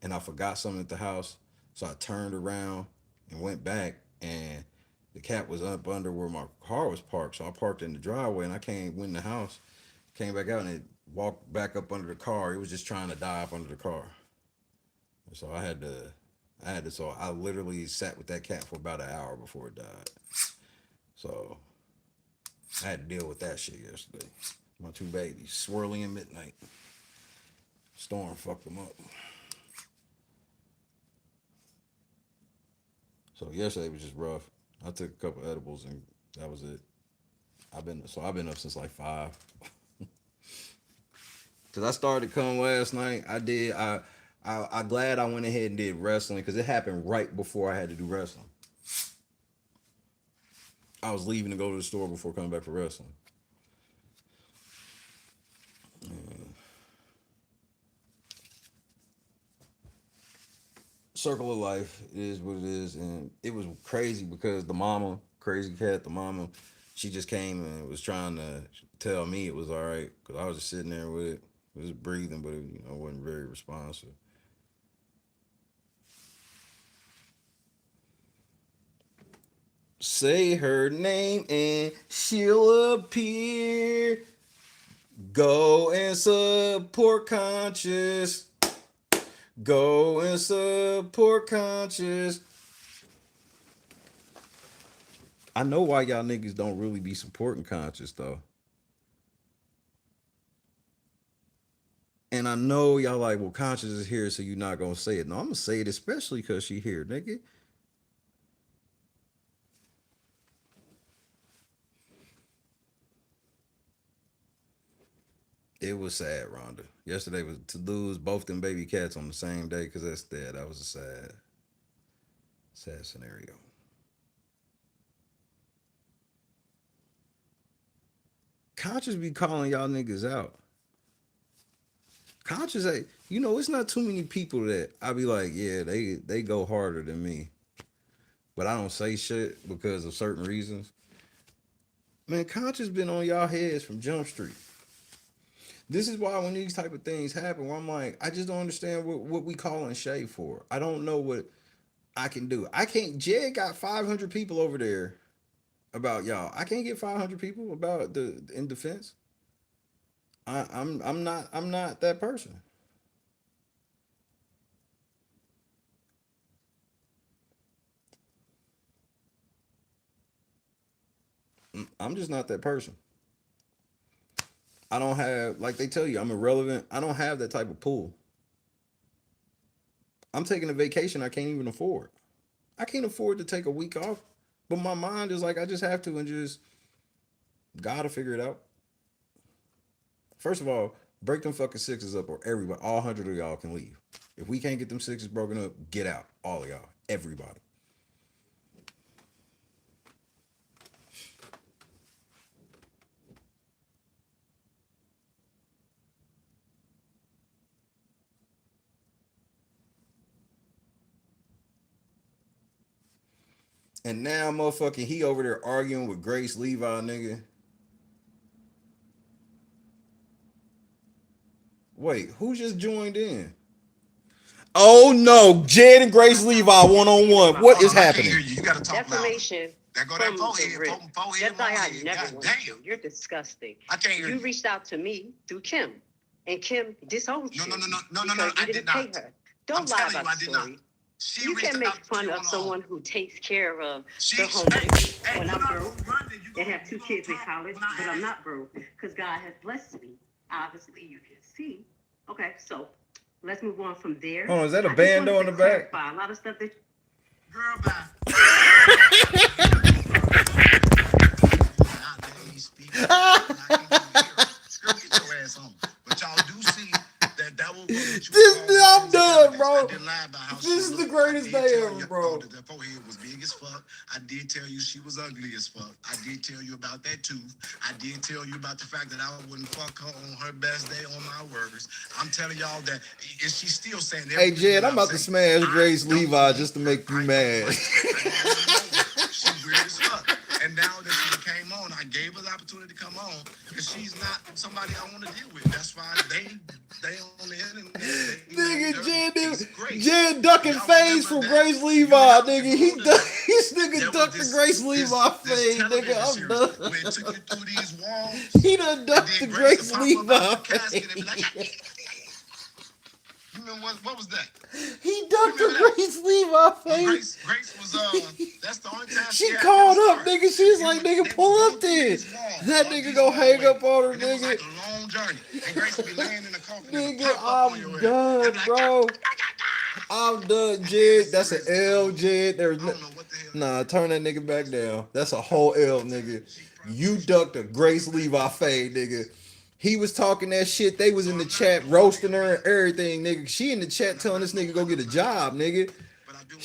Speaker 1: and I forgot something at the house. So I turned around and went back, and the cat was up under where my car was parked. So I parked in the driveway, and went in the house, came back out, and it walked back up under the car. It was just trying to die up under the car. So so I literally sat with that cat for about an hour before it died. So I had to deal with that shit yesterday. My two babies swirling in midnight. Storm fucked them up. So yesterday was just rough. I took a couple edibles and that was it. I've been up since like 5. Cause I started to come last night. I glad I went ahead and did wrestling because it happened right before I had to do wrestling. I was leaving to go to the store before coming back for wrestling. Circle of life is what it is, and it was crazy because the mama, crazy cat, the mama, she just came and was trying to tell me it was all right because I was just sitting there with it, was breathing, but it wasn't very responsive. Say her name and she'll appear. Go and support conscious. Go and support conscious. I know why y'all niggas don't really be supporting conscious though. And I know y'all like, well, conscious is here, so you're not gonna say it. No, I'm gonna say it especially because she here, nigga. It was sad, Rhonda. Yesterday was to lose both them baby cats on the same day because that's dead. That was a sad scenario. Conscious be calling y'all niggas out. Conscious, it's not too many people that I be like, yeah, they go harder than me, but I don't say shit because of certain reasons. Man, conscious been on y'all heads from Jump Street. This is why when these type of things happen, where I'm like, I just don't understand what we calling shay for. I don't know what I can do. I can't. Jed got 500 people over there about y'all. I can't get 500 people about the in defense. I'm not that person. I'm just not that person. I don't have, like they tell you, I'm irrelevant. I don't have that type of pull. I'm taking a vacation I can't even afford. I can't afford to take a week off, but my mind is like I just have to and just gotta figure it out. First of all, break them fucking sixes up or everybody, all 100 of y'all can leave. If we can't get them sixes broken up, get out. All of y'all. Everybody. And now, motherfucking, he over there arguing with Grace Levi, nigga. Wait, who just joined in? Oh no, Jed and Grace Levi one on one. What is happening?
Speaker 2: You gotta talk defamation. There go that forehead. Jedidiah never won. You're disgusting. I can't hear you. You reached out to me through Kim, and Kim disowned you. No. I did not. Pay her. Don't lie about the story. You can make fun of someone who takes care of the homeless when I'm broke and have 2 kids in college, but I'm not broke because God has blessed me. Obviously, you can see. Okay, so let's move on from there.
Speaker 1: Oh, is that a bando in the back?
Speaker 2: A lot of stuff that. Girl, bye. Get your ass on. But y'all do see that will.
Speaker 1: I'm done, bro. This is the greatest day ever, bro.
Speaker 2: That forehead was big as fuck. I did tell you she was ugly as fuck. I did tell you about that tooth. I did tell you about the fact that I wouldn't fuck her on her best day on my words. I'm telling y'all that she's still saying that.
Speaker 1: Hey, Jed, I'm about to smash Grace Levi just to make you mad.
Speaker 2: She's weird as fuck. And now that she came on, I gave her the opportunity to come on because she's not somebody I want to deal with. That's why they on the internet.
Speaker 1: Nigga, Jed ducking phase from Grace Levi, nigga. This nigga ducked the Grace Levi phase, nigga. I'm done.
Speaker 2: When it took you through these walls,
Speaker 1: he done ducked the Grace Levi phase.
Speaker 2: You remember what was that?
Speaker 1: He ducked the Grace Levi face.
Speaker 2: Grace was that's the only time
Speaker 1: she called up, nigga. She was like, nigga, pull up there. That nigga gonna hang up on her, nigga.
Speaker 2: journey. And Grace will be laying in the coffin and
Speaker 1: Nigga,
Speaker 2: pop up on your
Speaker 1: I'm
Speaker 2: ass.
Speaker 1: done,
Speaker 2: And be like,
Speaker 1: bro. I'm done, Jed. That's an L, Jed. There's
Speaker 2: I don't know what the hell.
Speaker 1: nah, turn that nigga back down. That's a whole L, nigga. You ducked a Grace Levi fade, nigga. He was talking that shit. They was in the chat roasting her and everything, nigga. She in the chat telling this nigga go get a job, nigga.
Speaker 2: But I do want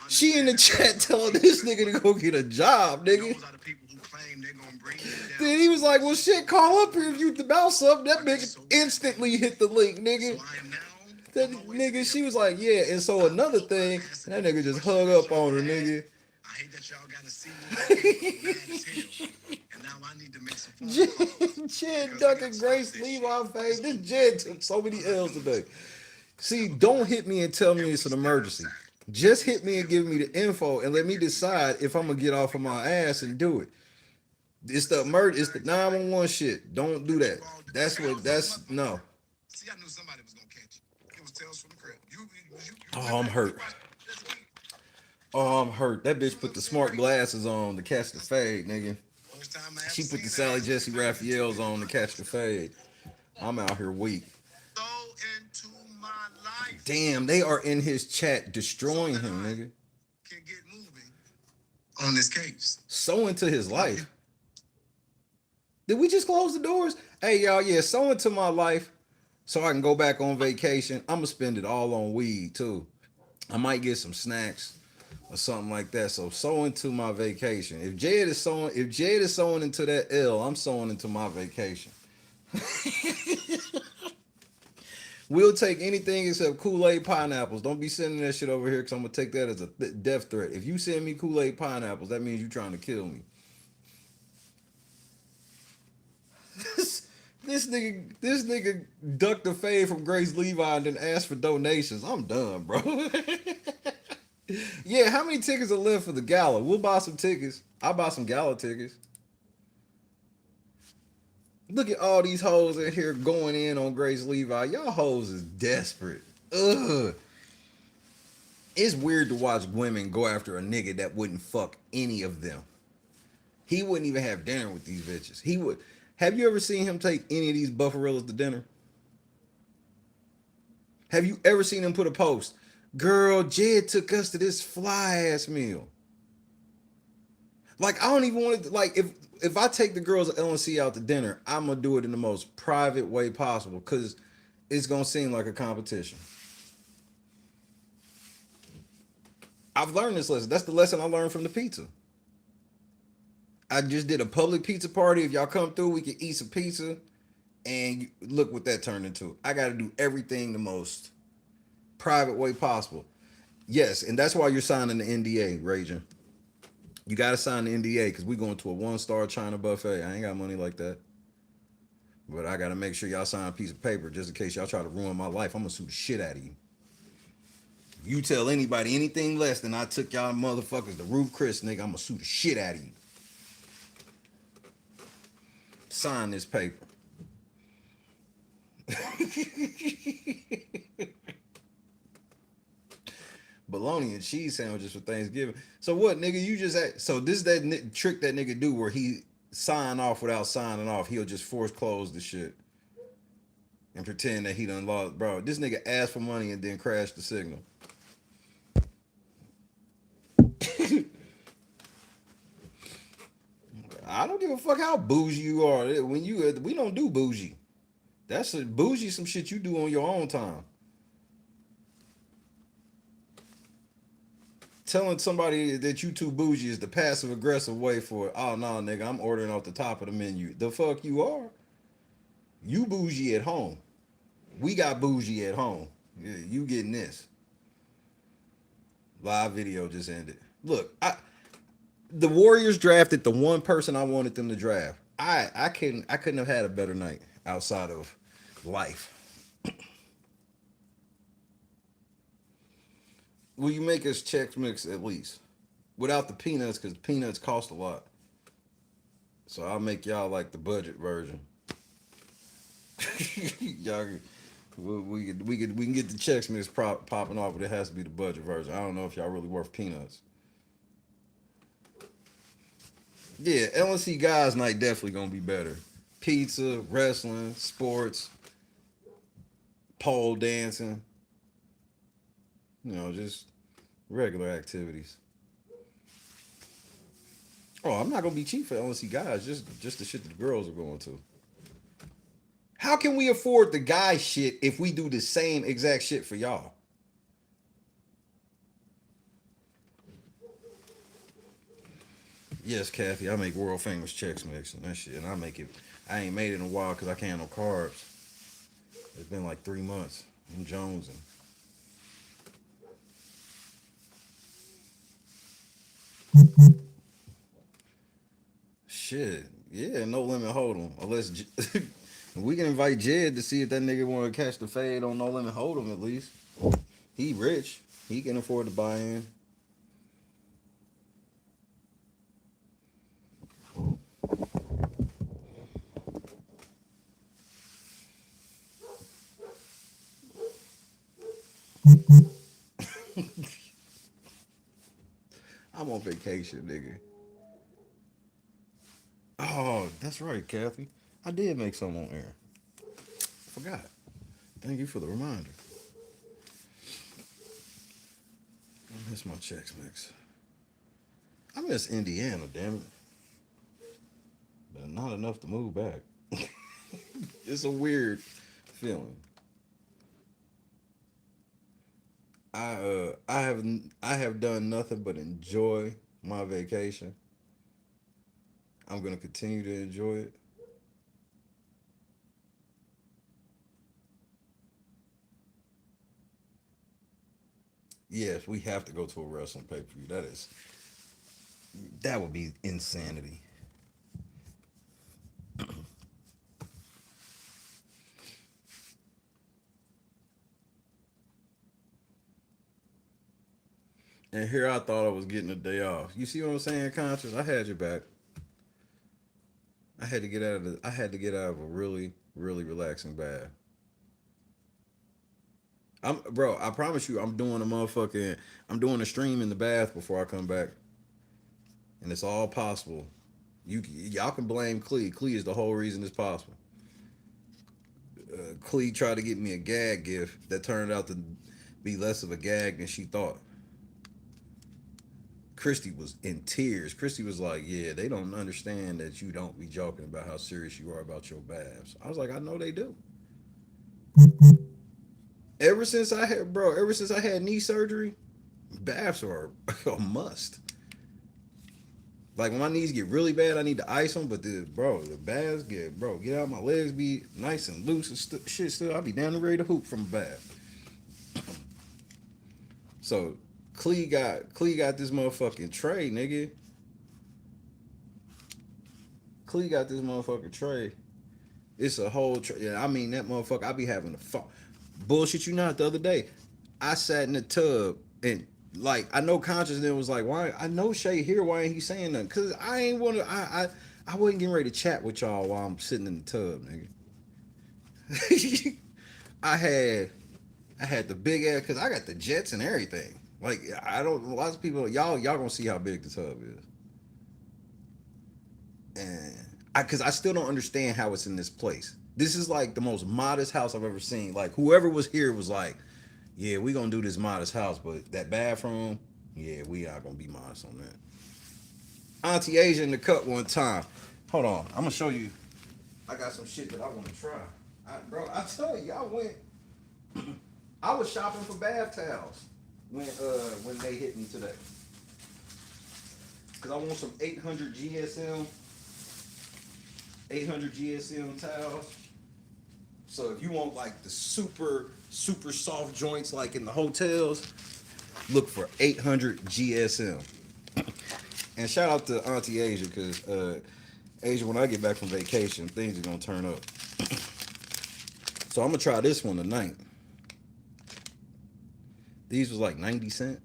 Speaker 1: She in the chat telling this nigga to go get a job, nigga.
Speaker 2: those are the people who claim they're gonna bring you down.
Speaker 1: Then he was like, well, shit, call up here if you about something. That bitch instantly hit the link, nigga.
Speaker 2: So I am now
Speaker 1: That nigga, she was like, yeah. And so another thing, that nigga just hung up on her, nigga.
Speaker 2: I hate that y'all gotta see me mad as hell. And now I need to make some phone calls.
Speaker 1: Jed ducking Grace Levi face. This Jed took so many L's today. See, don't hit me and tell me it's an emergency. Just hit me and give me the info and let me decide if I'm gonna get off of my ass and do it. It's the it's the 911 shit. Don't do that. No.
Speaker 2: See, I knew somebody was gonna catch you. It was Tales from the Crib.
Speaker 1: Oh, I'm hurt. Oh, I'm hurt. That bitch put the smart glasses on to catch the fade, nigga. She put the Sally Jesse Raphaels on to catch the fade. I'm out here weak.
Speaker 2: So into my life.
Speaker 1: Damn, they are in his chat destroying him, nigga.
Speaker 2: Can get moving on this case.
Speaker 1: So into his life. Did we just close the doors? Hey, y'all, yeah, so into my life so I can go back on vacation. I'm going to spend it all on weed, too. I might get some snacks or something like that. So into my vacation. If Jed is sowing into that L, I'm sowing into my vacation. We'll take anything except Kool-Aid pineapples. Don't be sending that shit over here because I'm going to take that as a death threat. If you send me Kool-Aid pineapples, that means you're trying to kill me. This nigga ducked the fade from Grace Levi and then asked for donations. I'm done, bro. Yeah, how many tickets are left for the gala? We'll buy some tickets. I'll buy some gala tickets. Look at all these hoes in here going in on Grace Levi. Y'all hoes is desperate. Ugh. It's weird to watch women go after a nigga that wouldn't fuck any of them. He wouldn't even have dinner with these bitches. He would. Have you ever seen him take any of these buffarillas to dinner? Have you ever seen him put a post? Girl, Jed took us to this fly-ass meal. Like, I don't even want to, like, if I take the girls at LNC out to dinner, I'm going to do it in the most private way possible because it's going to seem like a competition. I've learned this lesson. That's the lesson I learned from the pizza. I just did a public pizza party. If y'all come through, we can eat some pizza. And look what that turned into. I got to do everything the most private way possible. Yes, and that's why you're signing the NDA, Raging. You got to sign the NDA because we're going to a 1-star China buffet. I ain't got money like that. But I got to make sure y'all sign a piece of paper just in case y'all try to ruin my life. I'm going to sue the shit out of you. If you tell anybody anything less than I took y'all motherfuckers to Roof Chris, nigga, I'm going to sue the shit out of you. Sign this paper. Bologna and cheese sandwiches for Thanksgiving. So what, nigga? You just had, so this is that trick that nigga do where he sign off without signing off. He'll just force close the shit and pretend that he done lost. Bro, this nigga asked for money and then crashed the signal. I don't give a fuck how bougie you are. We don't do bougie. That's bougie some shit you do on your own time. Telling somebody that you too bougie is the passive aggressive way for, oh no, nigga, I'm ordering off the top of the menu. The fuck you are? You bougie at home. We got bougie at home. You getting this. Live video just ended. Look, the Warriors drafted the one person I wanted them to draft. I couldn't have had a better night outside of life. Will you make us Chex Mix at least? Without the peanuts, because peanuts cost a lot. So I'll make y'all like the budget version. Y'all, we can get the Chex Mix popping off, but it has to be the budget version. I don't know if y'all really worth peanuts. Yeah, LNC Guys Night definitely gonna be better. pizza, wrestling, sports, pole dancing, just regular activities. Oh, I'm not gonna be cheap for LNC guys, just the shit that the girls are going to. How can we afford the guy shit if we do the same exact shit for y'all? Yes, Kathy, I make world famous Chex Mix and that shit, and I make it. I ain't made it in a while because I can't have no carbs. It's been like 3 months. I'm jonesing. Shit, yeah, no limit hold'em. Unless we can invite Jed to see if that nigga want to catch the fade on no limit hold'em at least. He rich. He can afford to buy in. I'm on vacation, nigga. Oh, that's right, Kathy. I did make some on air. Forgot. Thank you for the reminder. I miss my Chex Mix. I miss Indiana, damn it. But not enough to move back. It's a weird feeling. I have done nothing but enjoy my vacation. I'm gonna continue to enjoy it. Yes, we have to go to a wrestling pay per view. That would be insanity. And here I thought I was getting a day off. You see what I'm saying, conscious? I had your back. I had to get out of a really, really relaxing bath. Bro, I promise you I'm doing a stream in the bath before I come back. And it's all possible. Y'all can blame Clee. Clee is the whole reason it's possible. Clee tried to get me a gag gift that turned out to be less of a gag than she thought. Christy was in tears. Christy was like, "Yeah, they don't understand that you don't be joking about how serious you are about your baths." I was like, "I know they do." Ever since I had knee surgery, baths are a must. Like when my knees get really bad, I need to ice them. But the baths get out. My legs be nice and loose and shit. Still, I'll be down the ready to hoop from a bath. So Clee got this motherfucking tray, nigga. Clee got this motherfucking tray. It's a whole tray. Yeah, I mean that motherfucker. I be having to bullshit you not the other day. I sat in the tub and like I know conscious then was like, why I know Shay here, why ain't he saying nothing? Cause I ain't wanna I wasn't getting ready to chat with y'all while I'm sitting in the tub, nigga. I had I had the big ass cause I got the jets and everything. Like I don't lots of people y'all gonna see how big the tub is. And cause I still don't understand how it's in this place. This is like the most modest house I've ever seen. Like whoever was here was like, yeah, we gonna do this modest house, but that bathroom, yeah, we are gonna be modest on that. Auntie Asia in the cut one time. Hold on, I'm gonna show you. I got some shit that I want to try. Bro, I tell you, I went. I was shopping for bath towels when they hit me today. Cause I want some 800 GSM towels. So if you want like the super soft joints like in the hotels, look for 800 GSM. And shout out to Auntie Asia because Asia, when I get back from vacation, things are gonna turn up. So I'm gonna try this one tonight. These was like 90 cents.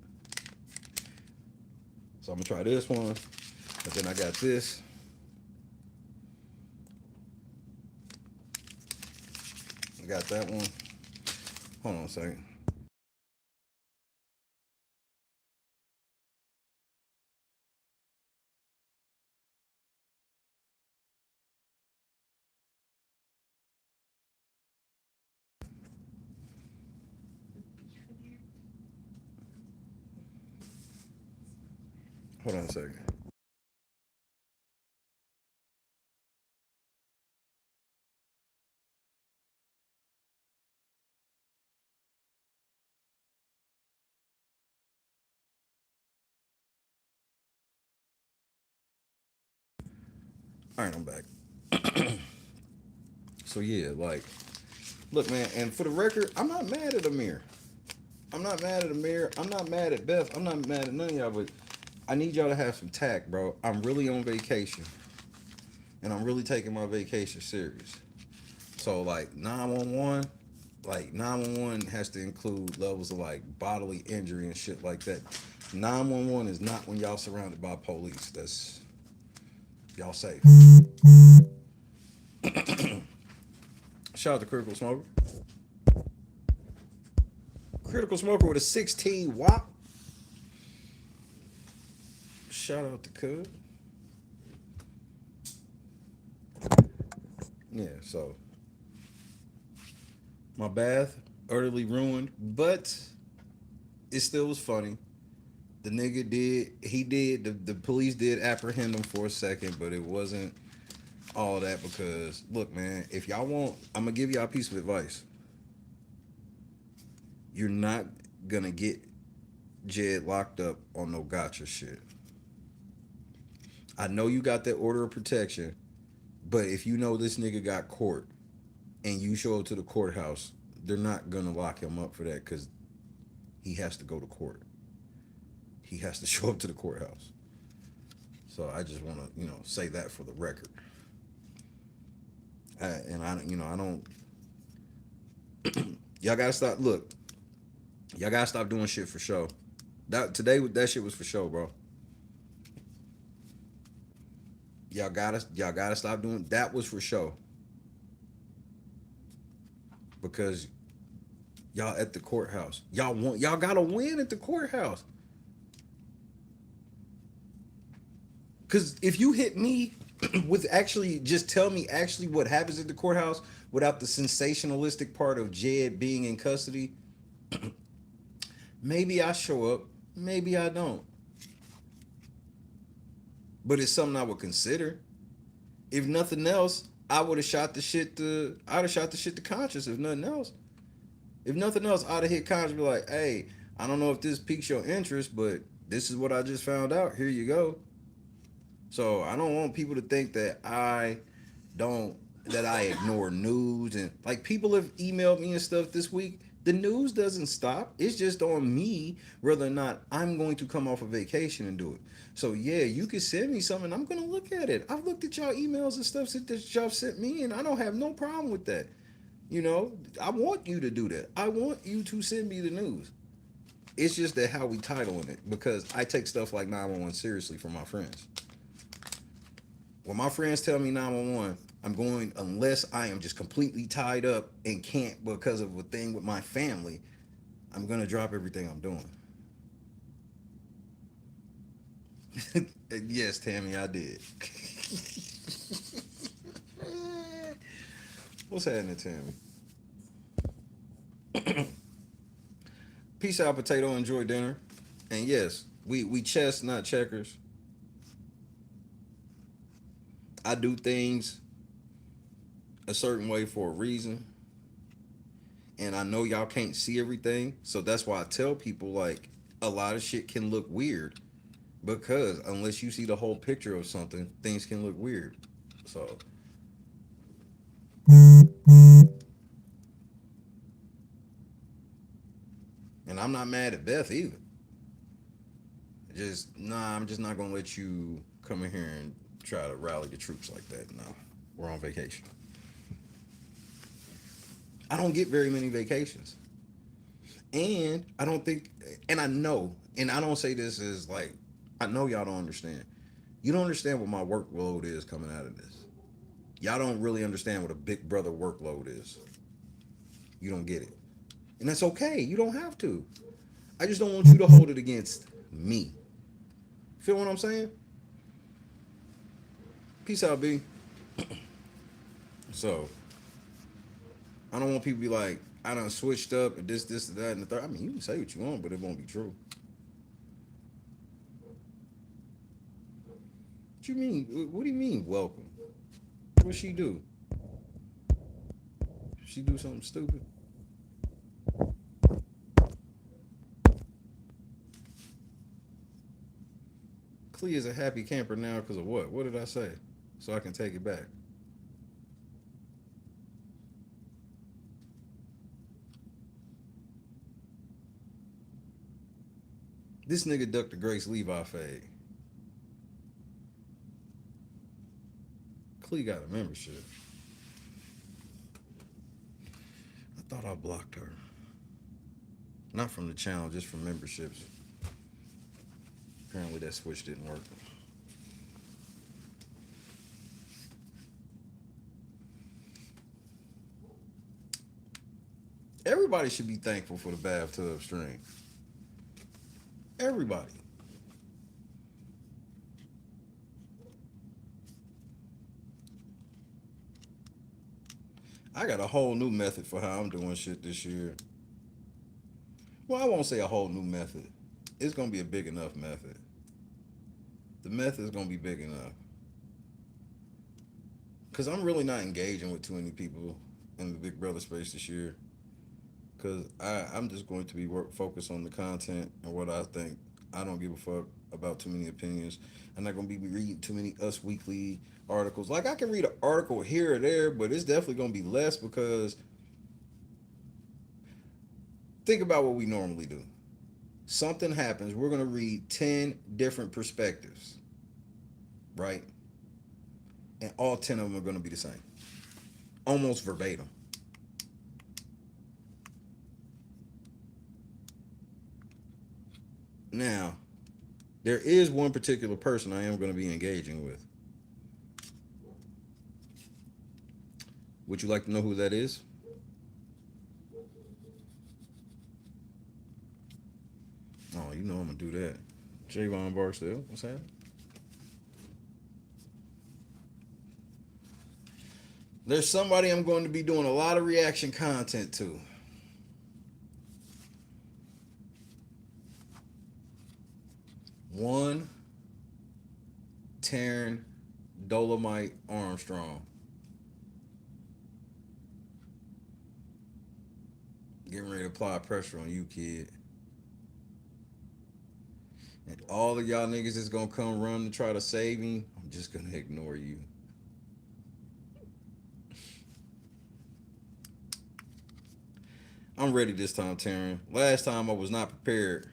Speaker 1: So I'm gonna try this one. But then I got this. I got that one. Hold on a second. Hold on a second. All right, I'm back. So yeah, like, look, man, and for the record, I'm not mad at Amir. I'm not mad at Amir. I'm not mad at Beth. I'm not mad at none of y'all, but I need y'all to have some tact, bro. I'm really on vacation, and I'm really taking my vacation serious. So like 911, like 911 has to include levels of like bodily injury and shit like that. 911 is not when y'all surrounded by police. That's y'all safe. Shout out to Critical Smoker. Critical Smoker with a 16 watt. Shout out to Cud. Yeah, so my bath utterly ruined, but it still was funny. The nigga did, he did, the police did apprehend him for a second, but it wasn't all that because, look, man, if y'all want, I'm going to give y'all a piece of advice. You're not going to get Jed locked up on no gotcha shit. I know you got that order of protection, but if you know this nigga got court and you show up to the courthouse, they're not going to lock him up for that because he has to go to court. He has to show up to the courthouse. So I just want to, say that for the record. I don't. Y'all gotta stop. Look, y'all gotta stop doing shit for show. That shit was for show, bro. Y'all gotta stop doing that. Was for show because y'all at the courthouse. Y'all gotta win at the courthouse. Because if you hit me with actually just tell me actually what happens at the courthouse without the sensationalistic part of Jed being in custody, maybe I show up, maybe I don't. But it's something I would consider. If nothing else, I'd have shot the shit to Conscious if nothing else. If nothing else, I'd have hit Conscious and be like, hey, I don't know if this piques your interest, but this is what I just found out. Here you go. So I don't want people to think that I ignore news and like people have emailed me and stuff this week. The news doesn't stop. It's just on me whether or not I'm going to come off a vacation and do it. So yeah, you can send me something. I'm gonna look at it. I've looked at y'all emails and stuff that y'all sent me, and I don't have no problem with that. I want you to do that. I want you to send me the news. It's just that how we titling it because I take stuff like 911 seriously from my friends. When my friends tell me 911, I'm going unless I am just completely tied up and can't because of a thing with my family. I'm gonna drop everything I'm doing. Yes, Tammy, I did. What's happening, Tammy? Peace out, potato. Enjoy dinner. And yes, we chess, not checkers. I do things a certain way for a reason. And I know y'all can't see everything. So that's why I tell people like a lot of shit can look weird. Because unless you see the whole picture of something, things can look weird. So and I'm not mad at Beth either. I'm just not gonna let you come in here and try to rally the troops like that. No. We're on vacation. I don't get very many vacations. And I don't think, and I know, and I don't say this as like, I know y'all don't understand. You don't understand what my workload is coming out of this. Y'all don't really understand what a big brother workload is. You don't get it. And that's okay. You don't have to. I just don't want you to hold it against me. Feel what I'm saying? Peace out, B. So, I don't want people to be like, I done switched up and this, that, and the third. I mean, you can say what you want, but it won't be true. What you mean? What do you mean welcome? What she do? She do something stupid? Clea is a happy camper now because of what? What did I say? So I can take it back. This nigga ducked the Grace Levi fade. Clea got a membership. I thought I blocked her. Not from the channel, just from memberships. Apparently that switch didn't work. Everybody should be thankful for the bathtub stream. Everybody. I got a whole new method for how I'm doing shit this year. Well, I won't say a whole new method. It's going to be a big enough method. The method is going to be big enough. Because I'm really not engaging with too many people in the Big Brother space this year. Because I'm just going to be focused on the content and what I think. I don't give a fuck about too many opinions. I'm not going to be reading too many Us Weekly articles. Like, I can read an article here or there, but it's definitely going to be less because think about what we normally do. Something happens, we're going to read 10 different perspectives, right? And all 10 of them are going to be the same. Almost verbatim. Now, there is one particular person I am going to be engaging with. Would you like to know who that is? Oh, you know I'm going to do that. Javon Barksdale, what's happening? There's somebody I'm going to be doing a lot of reaction content to. One, Taryn Dolomite Armstrong. Getting ready to apply pressure on you, kid. And all of y'all niggas is gonna come run to try to save me. I'm just gonna ignore you. I'm ready this time, Taryn. Last time I was not prepared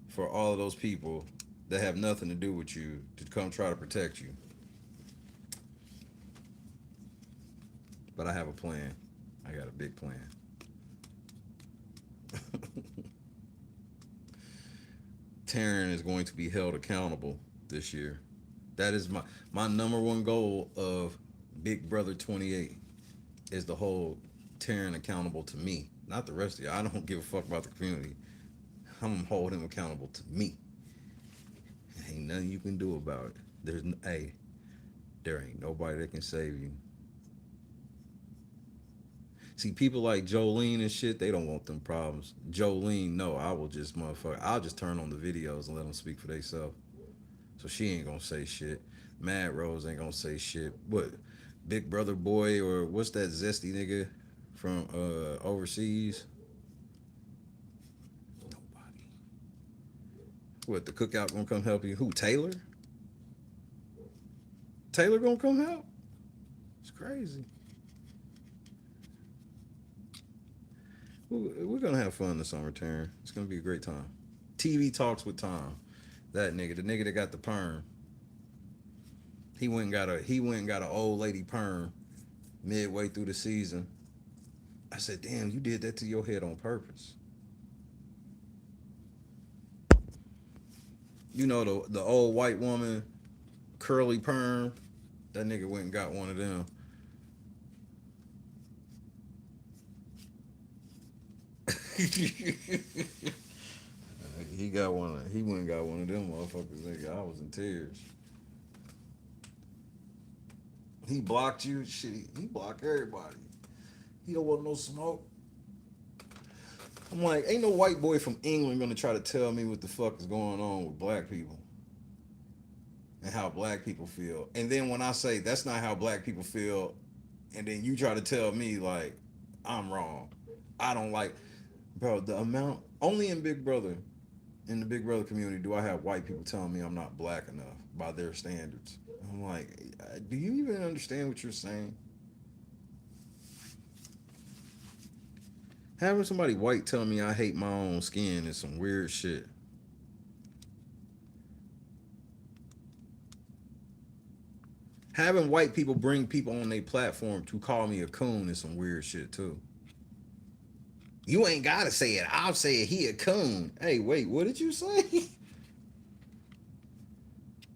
Speaker 1: for all of those people that have nothing to do with you to come try to protect you. But I have a plan. I got a big plan. Taryn is going to be held accountable this year. That is my number one goal of Big Brother 28 is to hold Taryn accountable to me, not the rest of you. I don't give a fuck about the community. I'm gonna hold him accountable to me. Ain't nothing you can do about it. There ain't nobody that can save you. See, people like Jolene and shit, they don't want them problems. Jolene, no, I'll just turn on the videos and let them speak for themselves. So she ain't gonna say shit. Mad Rose ain't gonna say shit. What? Big Brother Boy or what's that zesty nigga from overseas? Nobody. What, the cookout gonna come help you? Who, Taylor? Taylor gonna come help? It's crazy. We're gonna have fun this summer, Taryn. It's gonna be a great time. TV Talks with Tom. That nigga, the nigga that got the perm. He went and got an old lady perm midway through the season. I said, damn, you did that to your head on purpose. You know the old white woman curly perm? That nigga went and got one of them. He got one. He went and got one of them motherfuckers. Nigga, I was in tears. He blocked you. Shit, he blocked everybody. He don't want no smoke. I'm like, ain't no white boy from England gonna try to tell me what the fuck is going on with black people. and how black people feel. And then when I say that's not how black people feel, and then you try to tell me like I'm wrong. I don't like, bro, the amount only in Big Brother, in the Big Brother community do I have white people telling me I'm not black enough by their standards. I'm like, do you even understand what you're saying? Having somebody white tell me I hate my own skin is some weird shit. Having white people bring people on their platform to call me a coon is some weird shit too. You ain't gotta say it. I'll say it. He a coon. Hey, wait, what did you say?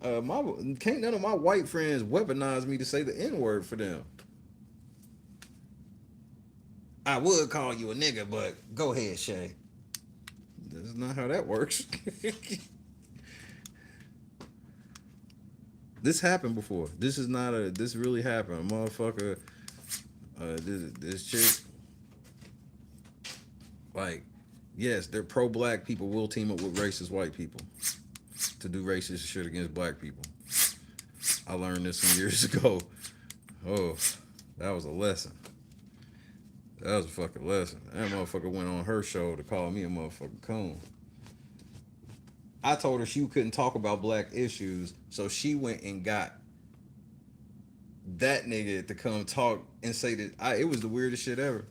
Speaker 1: My can't none of my white friends weaponize me to say the N word for them. I would call you a nigga, but go ahead, Shay. That's not how that works. This happened before. This is not a. This really happened, motherfucker. This chick, like, yes, they're pro-black people will team up with racist white people to do racist shit against black people. I learned this some years ago. Oh, that was a lesson. That was a fucking lesson. That motherfucker went on her show to call me a motherfucking coon. I told her she couldn't talk about black issues, so she went and got that nigga to come talk and say that it was the weirdest shit ever.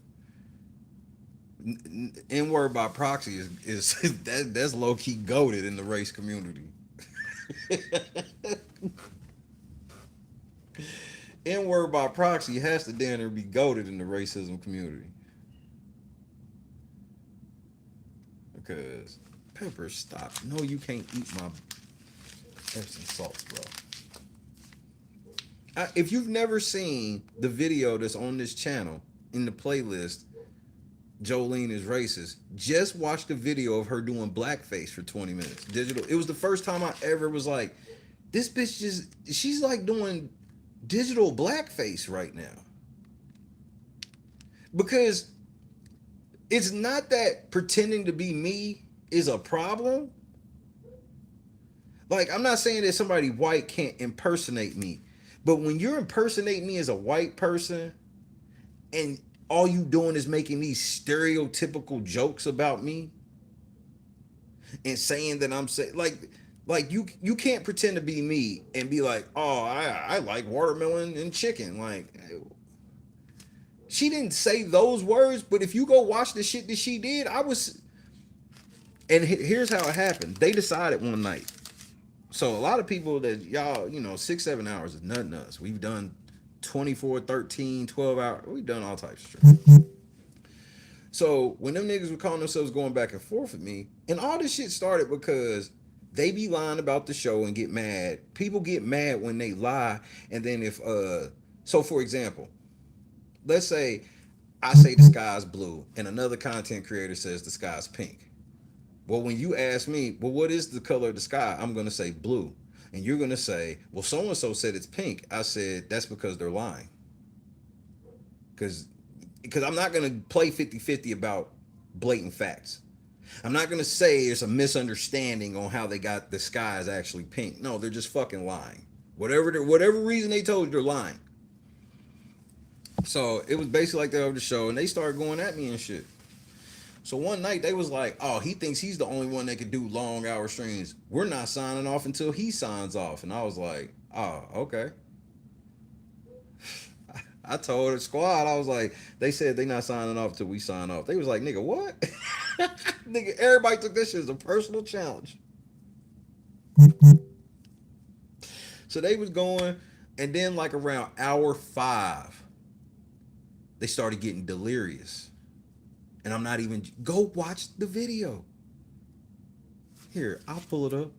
Speaker 1: N word by proxy is that's low key goated in the race community. N word by proxy has to damn near be goated in the racism community. Because Pepper, stop. No, you can't eat my Epsom salts, bro. If you've never seen the video that's on this channel in the playlist, Jolene is racist, just watch the video of her doing blackface for 20 minutes. Digital. It was the first time I ever was like, this bitch she's like doing digital blackface right now. Because it's not that pretending to be me is a problem. Like, I'm not saying that somebody white can't impersonate me. But when you're impersonating me as a white person and all you doing is making these stereotypical jokes about me and saying that I'm saying like you can't pretend to be me and be like, oh, I like watermelon and chicken. Like, she didn't say those words, but if you go watch the shit that she did, and here's how it happened. They decided one night. So a lot of people that y'all, 6-7 hours is nothing to us. We've done 24, 13, 12 hours. We've done all types of shit. So when them niggas were calling themselves going back and forth with me, and all this shit started because they be lying about the show and get mad. People get mad when they lie. And then so for example, let's say I say the sky's blue and another content creator says the sky's pink. Well, when you ask me, well, what is the color of the sky? I'm going to say blue. And you're going to say, well, so-and-so said it's pink. I said, that's because they're lying. Because I'm not going to play 50-50 about blatant facts. I'm not going to say it's a misunderstanding on how they got the sky is actually pink. No, they're just fucking lying. Whatever reason they told you, they're lying. So it was basically like that over the show. And they started going at me and shit. So one night they was like, oh, he thinks he's the only one that could do long hour streams. We're not signing off until he signs off. And I was like, oh, okay. I told the squad, I was like, they said they not signing off until we sign off. They was like, nigga, what? Nigga, everybody took this shit as a personal challenge. So they was going, and then like around hour 5, they started getting delirious. And I'm not even, go watch the video. Here, I'll pull it up.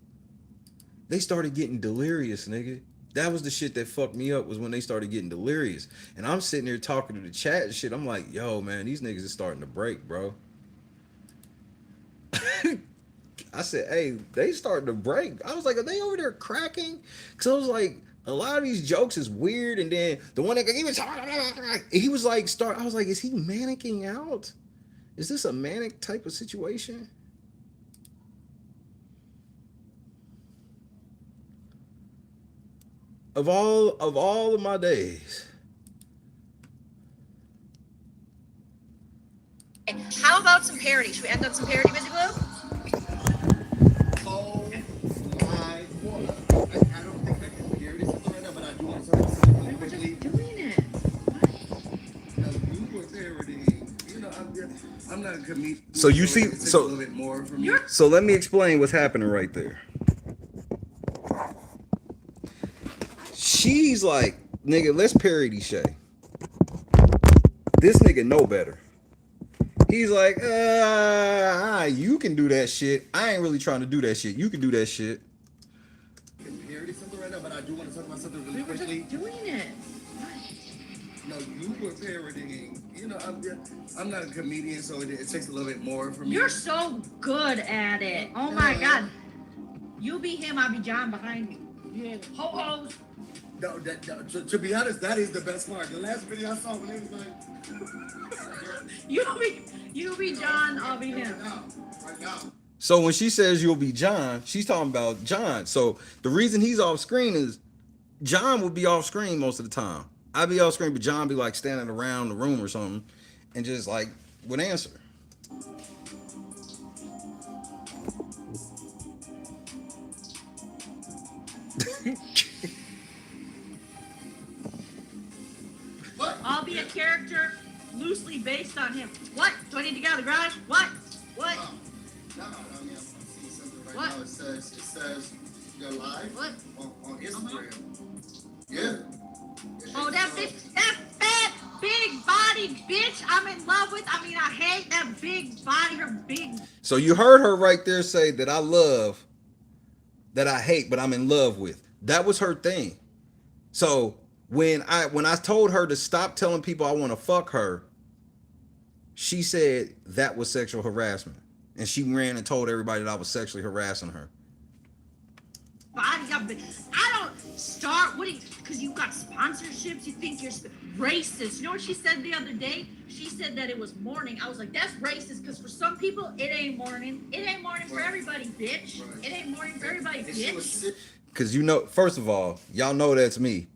Speaker 1: They started getting delirious, nigga. That was the shit that fucked me up, was when they started getting delirious. And I'm sitting there talking to the chat and shit. I'm like, yo, man, these niggas is starting to break, bro. I said, hey, they starting to break. I was like, are they over there cracking? Because I was like, a lot of these jokes is weird. And then the one that he was like, I was like, is he manicking out? Is this a manic type of situation? Of all of my days.
Speaker 4: How about some parody? Should we end on some parody, Busy Blue?
Speaker 2: Oh my God. I don't think I can hear this right now, but I do want to talk something really quickly.
Speaker 4: Doing it.
Speaker 2: Now, you were parodying. You know, I'm not a comedian.
Speaker 1: So you see-
Speaker 2: it takes
Speaker 1: so-
Speaker 2: a little bit more from me.
Speaker 1: So let me explain what's happening right there. She's like, nigga, let's parody Shay. This nigga know better. He's like, you can do that shit. I ain't really trying to do that shit. You can do that shit.
Speaker 2: I can parody something right now, but I do want to talk about something really quickly.
Speaker 4: Doing it.
Speaker 2: No, you were parodying. You know, I'm not a comedian, so it takes a little bit more from me.
Speaker 4: You're so good at it. Oh my God. You be him, I'll be John behind you. Yeah. Ho-hos.
Speaker 2: No, to be honest, that is the best part. The last video I saw when it was like,
Speaker 4: You be John, I'll be him.
Speaker 2: right now.
Speaker 1: So when she says you'll be John, she's talking about John. So the reason he's off screen is John would be off screen most of the time. I'd be off screen, but John be like standing around the room or something and just like would answer.
Speaker 2: What?
Speaker 4: I'll be a character loosely based on him. What? Do I need to get out of the garage? What? What?
Speaker 2: No, I mean, I'm seeing something right
Speaker 4: What?
Speaker 2: now. It says you're live
Speaker 4: What?
Speaker 2: on Instagram. Yeah.
Speaker 4: Oh, that fat, big body bitch I'm in love with. I mean, I hate that big body, her big.
Speaker 1: So you heard her right there say that I love, that I hate, but I'm in love with. That was her thing. So when I told her to stop telling people I want to fuck her, she said that was sexual harassment. And she ran and told everybody that I was sexually harassing her.
Speaker 4: Body up. I don't start. What? Because you got sponsorships. You think you're racist. You know what she said the other day? She said that it was morning. I was like, that's racist. Because for some people, it ain't morning. It ain't morning for everybody, bitch.
Speaker 2: Right.
Speaker 4: It ain't morning for everybody,
Speaker 2: And she was
Speaker 4: bitch.
Speaker 2: sick.
Speaker 1: Because you know, first of all, y'all know that's me.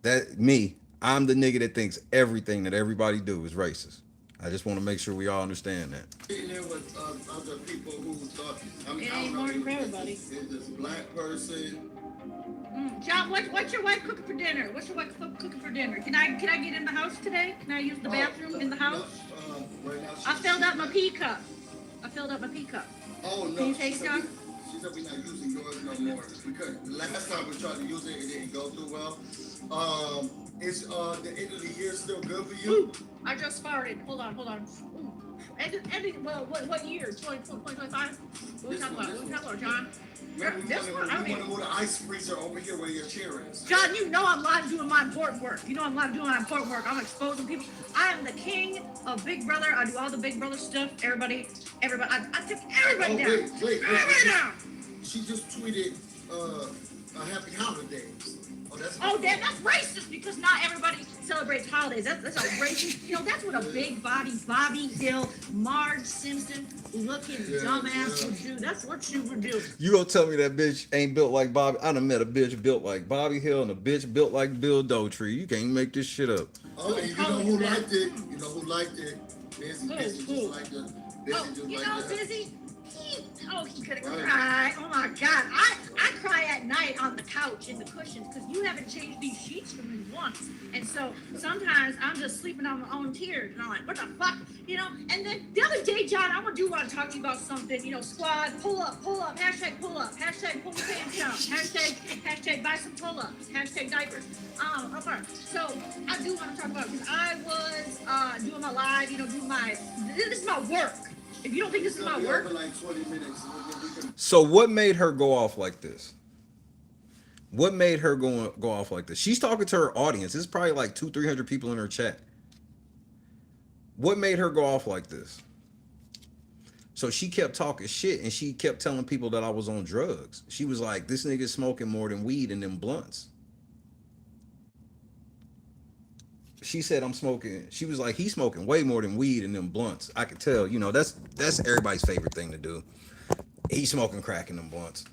Speaker 1: That me. I'm the nigga that thinks everything that everybody do is racist. I just want to make sure we all understand that.
Speaker 2: Sitting there with other people who thought, I mean,
Speaker 4: It
Speaker 2: I
Speaker 4: ain't
Speaker 2: don't know,
Speaker 4: morning for
Speaker 2: is
Speaker 4: everybody.
Speaker 2: this black person?
Speaker 4: John, what's your wife cooking for dinner? What's your wife cooking for dinner? Can I get in the house today? Can I use the bathroom in the house?
Speaker 2: Right now,
Speaker 4: I filled up my pea cup.
Speaker 2: Oh no,
Speaker 4: Can you take some?
Speaker 2: She said we're not using yours no more because last time we tried to use it, it didn't go too well. Is the end of the year still good for you?
Speaker 4: Ooh, I just farted. Hold on. Ooh. What year? 2025? What are we talking about, John?
Speaker 2: We
Speaker 4: This one, I
Speaker 2: want
Speaker 4: mean,
Speaker 2: to go to ice freezer over here where your chair is.
Speaker 4: John, you know I'm live doing my important work. I'm exposing people. I am the king of Big Brother. I do all the Big Brother stuff. Everybody. I took everybody down.
Speaker 2: Wait.
Speaker 4: Everybody down.
Speaker 2: She just tweeted a happy holidays.
Speaker 4: That's racist because not everybody celebrates holidays. That's a racist. You know, that's what a big body Bobby Hill, Marge Simpson looking dumbass would do. That's what she would do.
Speaker 1: You gonna tell me that bitch ain't built like Bobby? I done met a bitch built like Bobby Hill and a bitch built like Bill Dotree. You can't make this shit up.
Speaker 2: Oh, and you know who liked it? You know who liked it? Busy just liked it.
Speaker 4: Busy? He could have cried. Oh my God. I cry at night on the couch in the cushions because you haven't changed these sheets for me once. And so sometimes I'm just sleeping on my own tears and I'm like, what the fuck? You know? And then the other day, John, I do want to talk to you about something. You know, squad, pull up, hashtag pull up, hashtag pull the pants down, hashtag buy some pull ups, hashtag diapers. Okay. So I do want to talk about it because I was doing my live, this is my work. If you don't think this is my work.
Speaker 2: Like 20 minutes.
Speaker 1: So what made her go off like this? What made her go off like this? She's talking to her audience. There's probably like 200-300 people in her chat. What made her go off like this? So she kept talking shit and she kept telling people that I was on drugs. She was like, this nigga's smoking more than weed and them blunts. She said I'm smoking. She was like, he's smoking way more than weed and them blunts. I could tell, that's everybody's favorite thing to do. He's smoking crack in them blunts.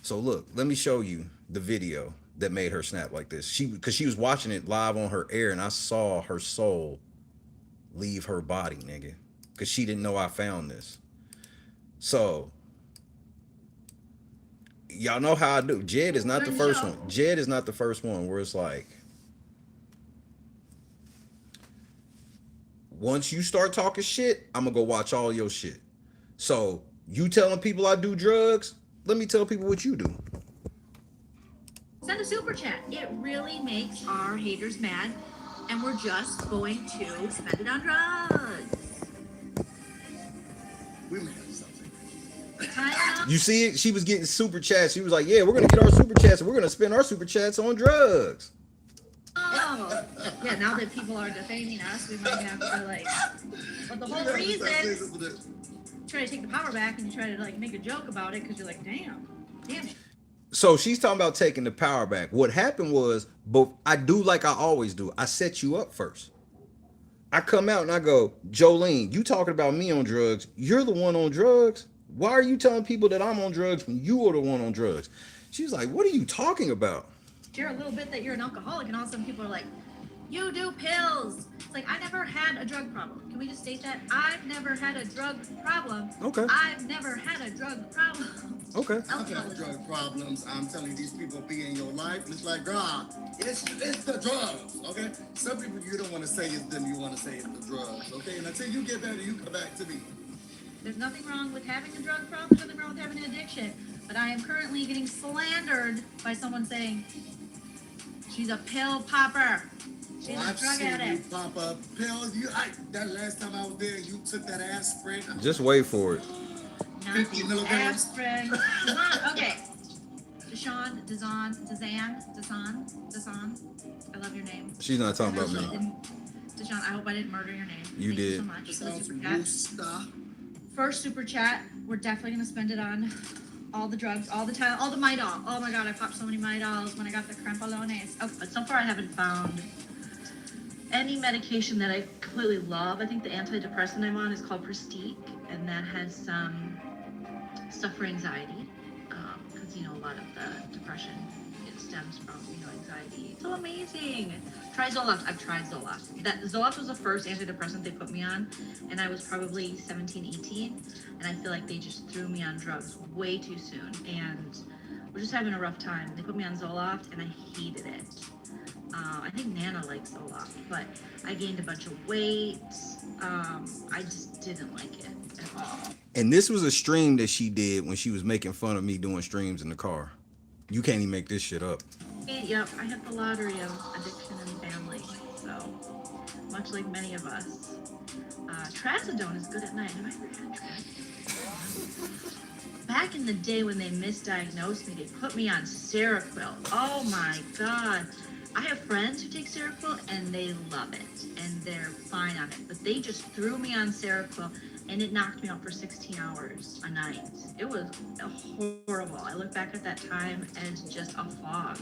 Speaker 1: So look, let me show you the video that made her snap like this. Because she was watching it live on her air, and I saw her soul leave her body, nigga. Because she didn't know I found this. So y'all know how I do. Jed is not the first one. Jed is not the first one where it's like, once you start talking shit, I'm gonna go watch all your shit. So you telling people I do drugs, let me tell people what you do.
Speaker 4: Send a super chat. It really makes our haters mad, and we're just going to spend it on drugs.
Speaker 2: We may have something.
Speaker 1: You see it? She was getting super chats. She was like, yeah, we're gonna get our super chats and we're gonna spend our super chats on drugs.
Speaker 4: Oh, yeah. Now that people are defaming us, we might have to like. But the whole reason, try to take the power back and you try to like make a joke about it because you're like, damn.
Speaker 1: So she's talking about taking the power back. What happened was, but I do like I always do. I set you up first. I come out and I go, Jolene, you talking about me on drugs. You're the one on drugs. Why are you telling people that I'm on drugs when you are the one on drugs? She's like, what are you talking about?
Speaker 4: Share a little bit that you're an alcoholic, and all of a sudden people are like, you do pills. It's like, I never had a drug problem. Can we just state that? I've never had a drug problem.
Speaker 1: Okay.
Speaker 4: I've never had a drug problem.
Speaker 1: Okay.
Speaker 2: I've had drug problems. I'm telling you, these people be in your life. It's like, God, it's the drugs, okay? Some people you don't want to say it's them, you want to say it's the drugs, okay? And until you get better, you come back to me.
Speaker 4: There's nothing wrong with having a drug problem. There's nothing wrong with having an addiction. But I am currently getting slandered by someone saying, she's a pill popper. She's a drug addict.
Speaker 2: You pop up pills. That last time I was there, you took that aspirin.
Speaker 1: Just wait for it.
Speaker 2: 50 milligrams.
Speaker 4: Aspirin. Okay. Desan. I love your name.
Speaker 1: She's not talking about me.
Speaker 4: Deshaun, I hope I didn't murder your name.
Speaker 1: You
Speaker 4: Thank
Speaker 1: did.
Speaker 4: You so much for the super chat. First super chat. We're definitely gonna spend it on all the drugs, all the time, all the Midol. Oh my god, I popped so many Midols when I got the Crampolones. Oh, but so far I haven't found any medication that I completely love. I think the antidepressant I'm on is called Prestige, and that has some stuff for anxiety, because a lot of the depression, it stems from anxiety. It's so amazing. Try Zoloft. I've tried Zoloft. Zoloft was the first antidepressant they put me on, and I was probably 17, 18, and I feel like they just threw me on drugs way too soon, and we're just having a rough time. They put me on Zoloft, and I hated it. I think Nana likes Zoloft, but I gained a bunch of weight. I just didn't like it at all.
Speaker 1: And this was a stream that she did when she was making fun of me doing streams in the car. You can't even make this shit up.
Speaker 4: Yep, I have the lottery of addiction and family, so much like many of us. Trazodone is good at night. Have I ever had Trazodone? Back in the day when they misdiagnosed me, they put me on Seroquel. Oh my god. I have friends who take Seroquel and they love it and they're fine on it, but they just threw me on Seroquel and it knocked me out for 16 hours a night. It was horrible. I look back at that time as just a fog.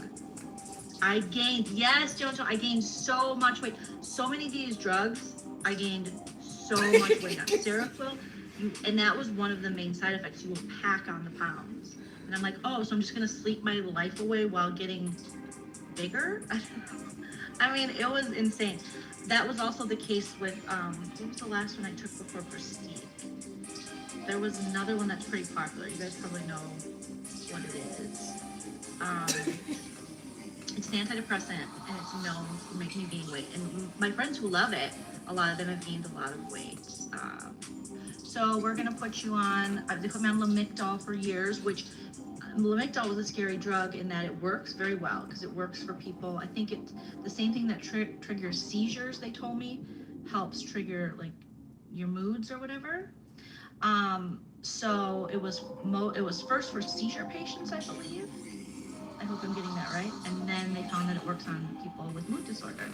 Speaker 4: I gained so much weight. So many of these drugs, I gained so much weight on Seroquel, and that was one of the main side effects. You will pack on the pounds. And I'm like, oh, so I'm just gonna sleep my life away while getting bigger? I mean, it was insane. That was also the case with, what was the last one I took before Prestige? There was another one that's pretty popular. You guys probably know what it is. It's an antidepressant, and it's known for making you gain weight. And my friends who love it, a lot of them have gained a lot of weight. So we're gonna put you on, they put me on Lamictal for years, which Lamictal was a scary drug in that it works very well because it works for people. I think it's the same thing that triggers seizures, they told me, helps trigger like your moods or whatever. So it was first for seizure patients, I believe. I hope I'm getting that right. And then they found that it works on people with mood disorder.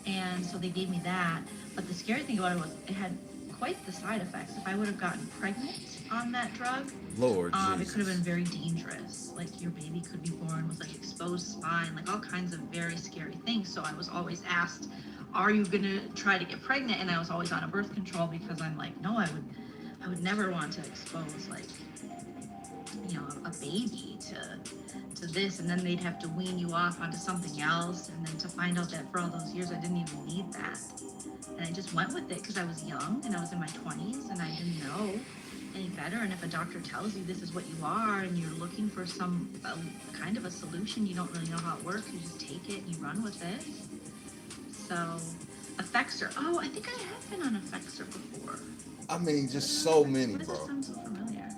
Speaker 4: And so they gave me that. But the scary thing about it was it had quite the side effects. If I would have gotten pregnant on that drug,
Speaker 1: Lord
Speaker 4: it could have been very dangerous. Like your baby could be born with like exposed spine, like all kinds of very scary things. So I was always asked, are you gonna try to get pregnant? And I was always on a birth control because I'm like, no, I would never want to expose like
Speaker 5: a baby to this, and then they'd have to wean you off onto something else, and then to find out that for all those years I didn't even need that. And I just went with it because I was young and I was in my 20s and I didn't know any better. And if a doctor tells you this is what you are and you're looking for some kind of a solution, you don't really know how it works, you just take it and you run with it. So, Effexor. Oh, I think I have been on Effexor before.
Speaker 1: I mean, just so many,
Speaker 5: What does
Speaker 1: bro.
Speaker 5: this sound so familiar?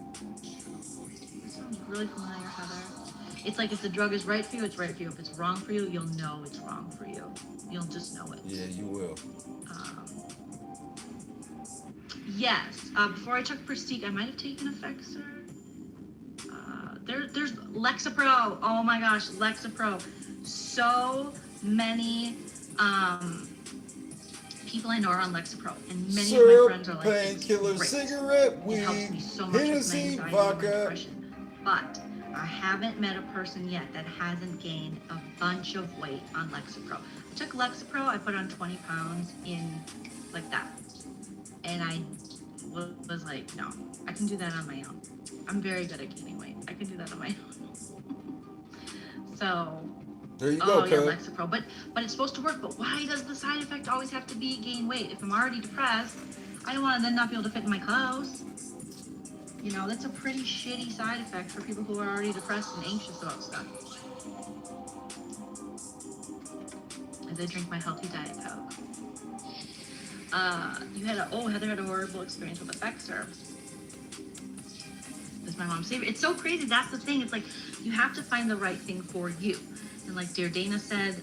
Speaker 5: This sounds really familiar, Heather. It's like if the drug is right for you, it's right for you. If it's wrong for you, you'll know it's wrong for you. You'll just know it.
Speaker 1: Yeah, you will.
Speaker 5: Yes. Before I took Prestige, I might have taken Effexor. There's Lexapro. Oh my gosh, Lexapro. So many people I know are on Lexapro, and many of my friends are like,
Speaker 1: painkiller,
Speaker 5: "It's great.
Speaker 1: cigarette,
Speaker 5: It helps me
Speaker 1: weed,
Speaker 5: so much with my
Speaker 1: Hennessy,
Speaker 5: anxiety and my
Speaker 1: vodka."
Speaker 5: depression." But I haven't met a person yet that hasn't gained a bunch of weight on Lexapro. I took Lexapro, I put on 20 pounds in like that. And I was like, no, I can do that on my own. I'm very good at gaining weight. I can do that on my own. So,
Speaker 1: There you go,
Speaker 5: yeah,
Speaker 1: cuz.
Speaker 5: Lexapro. But it's supposed to work. But why does the side effect always have to be gain weight? If I'm already depressed, I don't want to then not be able to fit in my clothes. You know, that's a pretty shitty side effect for people who are already depressed and anxious about stuff. As I drink my healthy Diet Coke. Heather had a horrible experience with Effexor. That's my mom's favorite. It's so crazy. That's the thing. It's like you have to find the right thing for you. And like dear Dana said,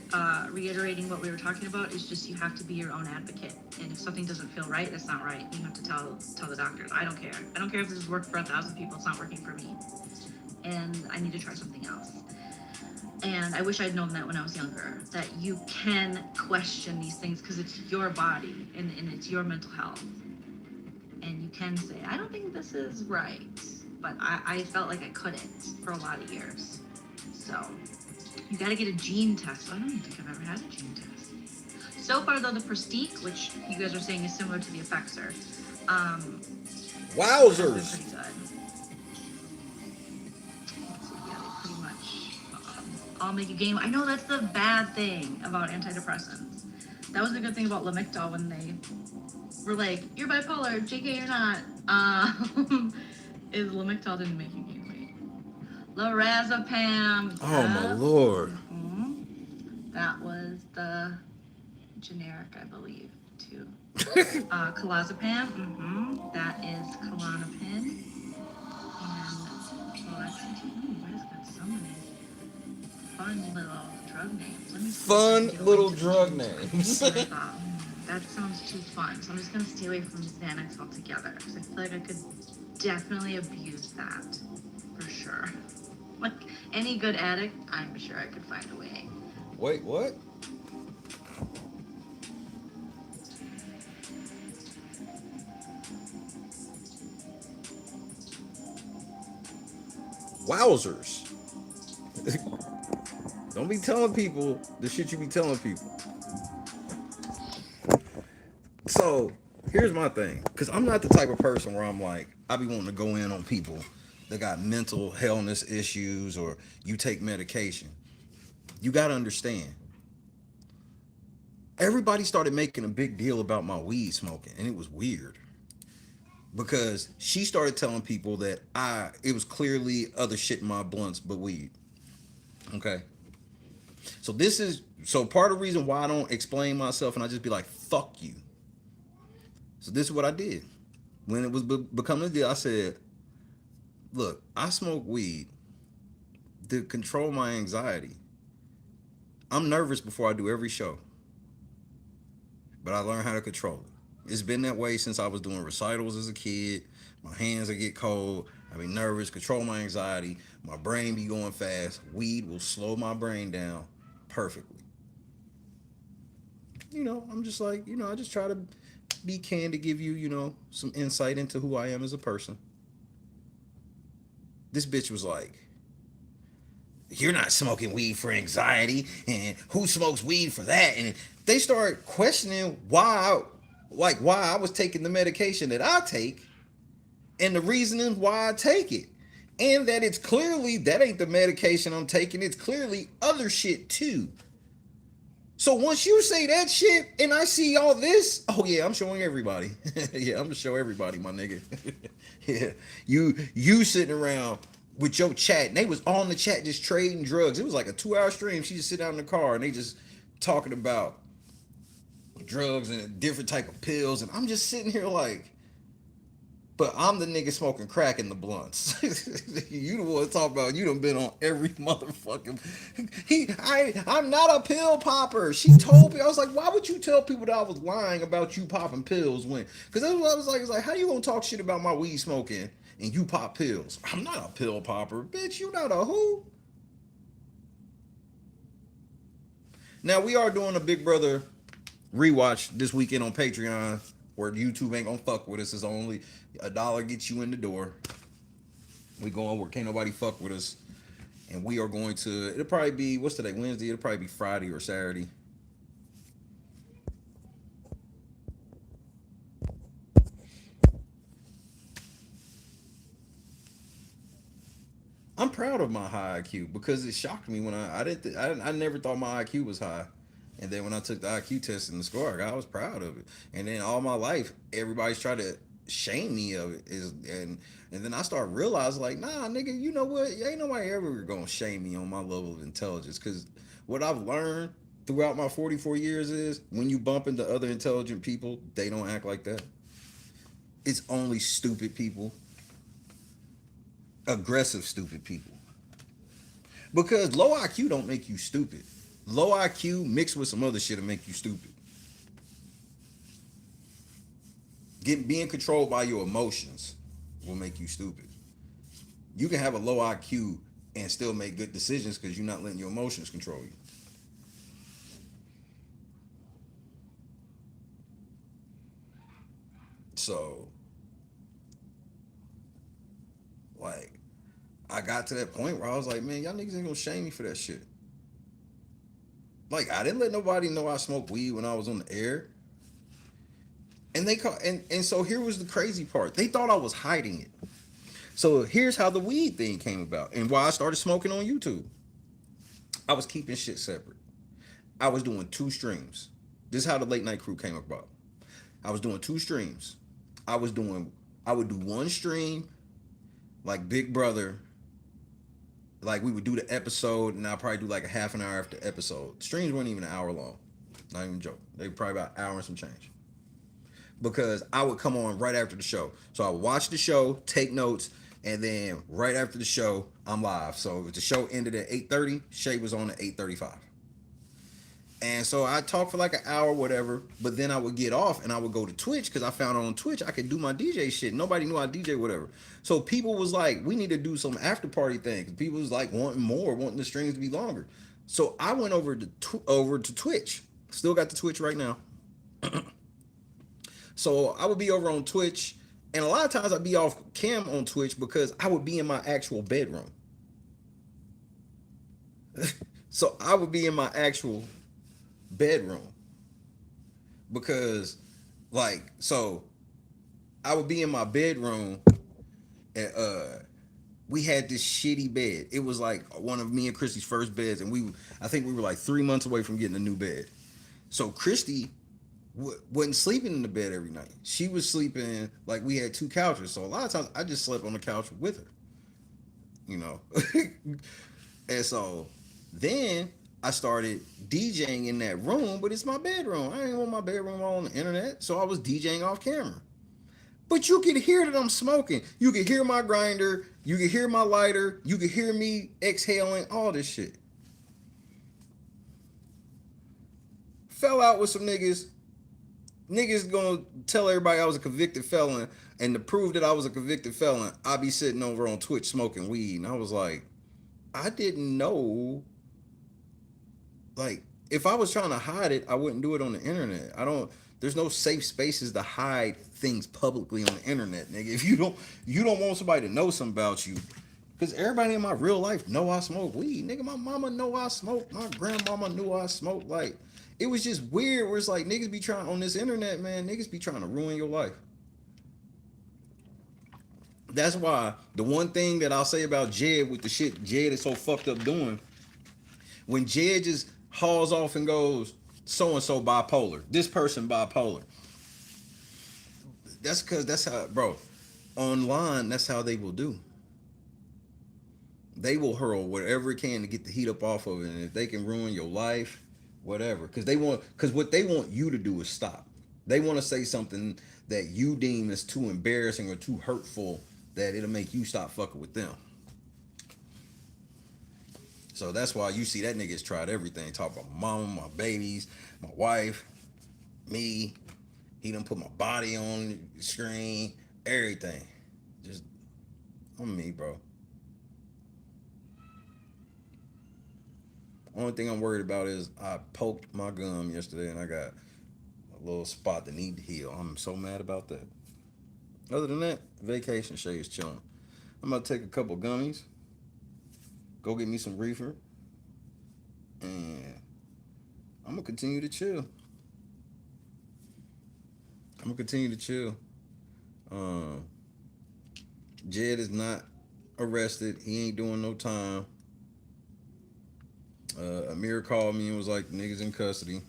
Speaker 5: reiterating what we were talking about, is just you have to be your own advocate. And if something doesn't feel right, it's not right. You have to tell the doctors. I don't care. I don't care if this has worked for 1,000 people. It's not working for me. And I need to try something else. And I wish I'd known that when I was younger, that you can question these things because it's your body and it's your mental health. And you can say, I don't think this is right. But I felt like I couldn't for a lot of years. So you got to get a gene test. I don't even think I've ever had a gene test. So far, though, the Prestige, which you guys are saying is similar to the Effexor,
Speaker 1: Wowzers.
Speaker 5: pretty good. Yeah, they pretty much all make you gain. I know that's the bad thing about antidepressants. That was the good thing about Lamictal when they were like, you're bipolar, JK, you're not. Is Lamictal didn't make you gain weight. Lorazepam.
Speaker 1: Oh my lord.
Speaker 5: That was the generic, I believe, too. Clozapam. That is Klonopin. And why has got so many fun little drug names? Let me see if I
Speaker 1: Fun
Speaker 5: can get
Speaker 1: little
Speaker 5: away
Speaker 1: drug
Speaker 5: from
Speaker 1: names.
Speaker 5: I thought, that sounds too fun. So I'm just gonna stay away from Xanax altogether because I feel like I could definitely abuse that for sure. Like any good addict, I'm sure I could find a way.
Speaker 1: Wait, what? Wowzers. Don't be telling people the shit you be telling people. So, here's my thing. Because I'm not the type of person where I'm like, I be wanting to go in on people that got mental illness issues or you take medication. You got to understand. Everybody started making a big deal about my weed smoking, and it was weird. Because she started telling people that it was clearly other shit in my blunts but weed. Okay. So part of the reason why I don't explain myself and I just be like, fuck you. So this is what I did. When it was becoming a deal, I said, look, I smoke weed to control my anxiety. I'm nervous before I do every show. But I learned how to control it. It's been that way since I was doing recitals as a kid. My hands will get cold. I be nervous, control my anxiety. My brain be going fast. Weed will slow my brain down perfectly. I'm just like, I just try to be candid, give you, some insight into who I am as a person. This bitch was like, you're not smoking weed for anxiety, and who smokes weed for that? And they start questioning why I was taking the medication that I take and the reasoning why I take it. And that it's clearly, that ain't the medication I'm taking. It's clearly other shit too. So once you say that shit and I see all this, oh yeah, I'm showing everybody. Yeah, I'm gonna show everybody, my nigga. Yeah, you sitting around with your chat, and they was on the chat just trading drugs. It was like a 2-hour stream. She just sit down in the car and they just talking about drugs and different type of pills, and I'm just sitting here like, but I'm the nigga smoking crack in the blunts. You the one talk about you done been on every motherfucking. I'm not a pill popper. She told me, I was like, why would you tell people that I was lying about you popping pills when? Because that's what I was like. It's like, how you gonna talk shit about my weed smoking and you pop pills? I'm not a pill popper, bitch. You not a who? Now we are doing a Big Brother rewatch this weekend on Patreon, where YouTube ain't gonna fuck with us. It's only $1 gets you in the door. We going where can't nobody fuck with us, and we are going to. It'll probably be, what's today? Wednesday. It'll probably be Friday or Saturday. I'm proud of my high IQ because it shocked me when I never thought my IQ was high. And then when I took the IQ test and the score I got, I was proud of it. And then all my life, everybody's tried to shame me of it. And then I started realizing, like, nah, nigga, you know what? Ain't nobody ever gonna shame me on my level of intelligence. Because what I've learned throughout my 44 years is when you bump into other intelligent people, they don't act like that. It's only stupid people, aggressive stupid people. Because low IQ don't make you stupid. Low IQ mixed with some other shit will make you stupid. Being controlled by your emotions will make you stupid. You can have a low IQ and still make good decisions because you're not letting your emotions control you. So, like, I got to that point where I was like, man, y'all niggas ain't gonna shame me for that shit. Like, I didn't let nobody know I smoked weed when I was on the air. And they call and so here was the crazy part. They thought I was hiding it. So here's how the weed thing came about and why I started smoking on YouTube. I was keeping shit separate. I was doing 2 streams. This is how the late night crew came about. I was doing 2 streams. I would do 1 stream like Big Brother. Like we would do the episode and I'll probably do like a half an hour after episode. Streams weren't even an hour long. Not even a joke. They were probably about an hour and some change. Because I would come on right after the show. So I would watch the show, take notes, and then right after the show, I'm live. So if the show ended at 8:30, Shay was on at 8:35. And so I talked for like an hour, whatever, but then I would get off and I would go to Twitch because I found on Twitch I could do my DJ shit. Nobody knew I DJ, whatever. So people was like, we need to do some after party things. People was like wanting more, wanting the streams to be longer. So I went over to Twitch. Still got the Twitch right now. So I would be over on Twitch, and a lot of times I'd be off cam on Twitch because I would be in my actual bedroom. So I would be in my actual bedroom because, like, so I would be in my bedroom, and we had this shitty bed. It was like one of me and Christy's first beds, and I think we were like 3 months away from getting a new bed. So Christy wasn't sleeping in the bed every night. She was sleeping, like, we had 2 couches. So a lot of times I just slept on the couch with her, you know. And so then I started DJing in that room, but it's my bedroom. I ain't want my bedroom on the internet. So I was DJing off camera. But you can hear that I'm smoking. You can hear my grinder. You can hear my lighter. You can hear me exhaling, all this shit. Fell out with some niggas. Niggas gonna tell everybody I was a convicted felon, and to prove that I was a convicted felon, I be sitting over on Twitch smoking weed. And I was like, I didn't know. Like, if I was trying to hide it, I wouldn't do it on the internet. There's no safe spaces to hide things publicly on the internet, nigga. If you don't want somebody to know something about you, because everybody in my real life know I smoke weed. Nigga, my mama know I smoke. My grandmama knew I smoked. Like, it was just weird where it's like niggas be trying on this internet, man. Niggas be trying to ruin your life. That's why the one thing that I'll say about Jed with the shit Jed is so fucked up doing, when Jed just hauls off and goes, so and so bipolar, this person bipolar. That's because that's how, bro. Online, that's how they will do. They will hurl whatever it can to get the heat up off of it, and if they can ruin your life, whatever. Because what they want you to do is stop. They want to say something that you deem as too embarrassing or too hurtful that it'll make you stop fucking with them. So that's why you see that nigga's tried everything. Talk about my mama, my babies, my wife, me. He done put my body on the screen, everything. Just, I'm me, bro. Only thing I'm worried about is I poked my gum yesterday and I got a little spot that need to heal. I'm so mad about that. Other than that, vacation shay is chilling. I'm about to take a couple gummies, go get me some reefer, and I'm gonna continue to chill. Jed is not arrested. He ain't doing no time. Amir called me and was like, the niggas in custody.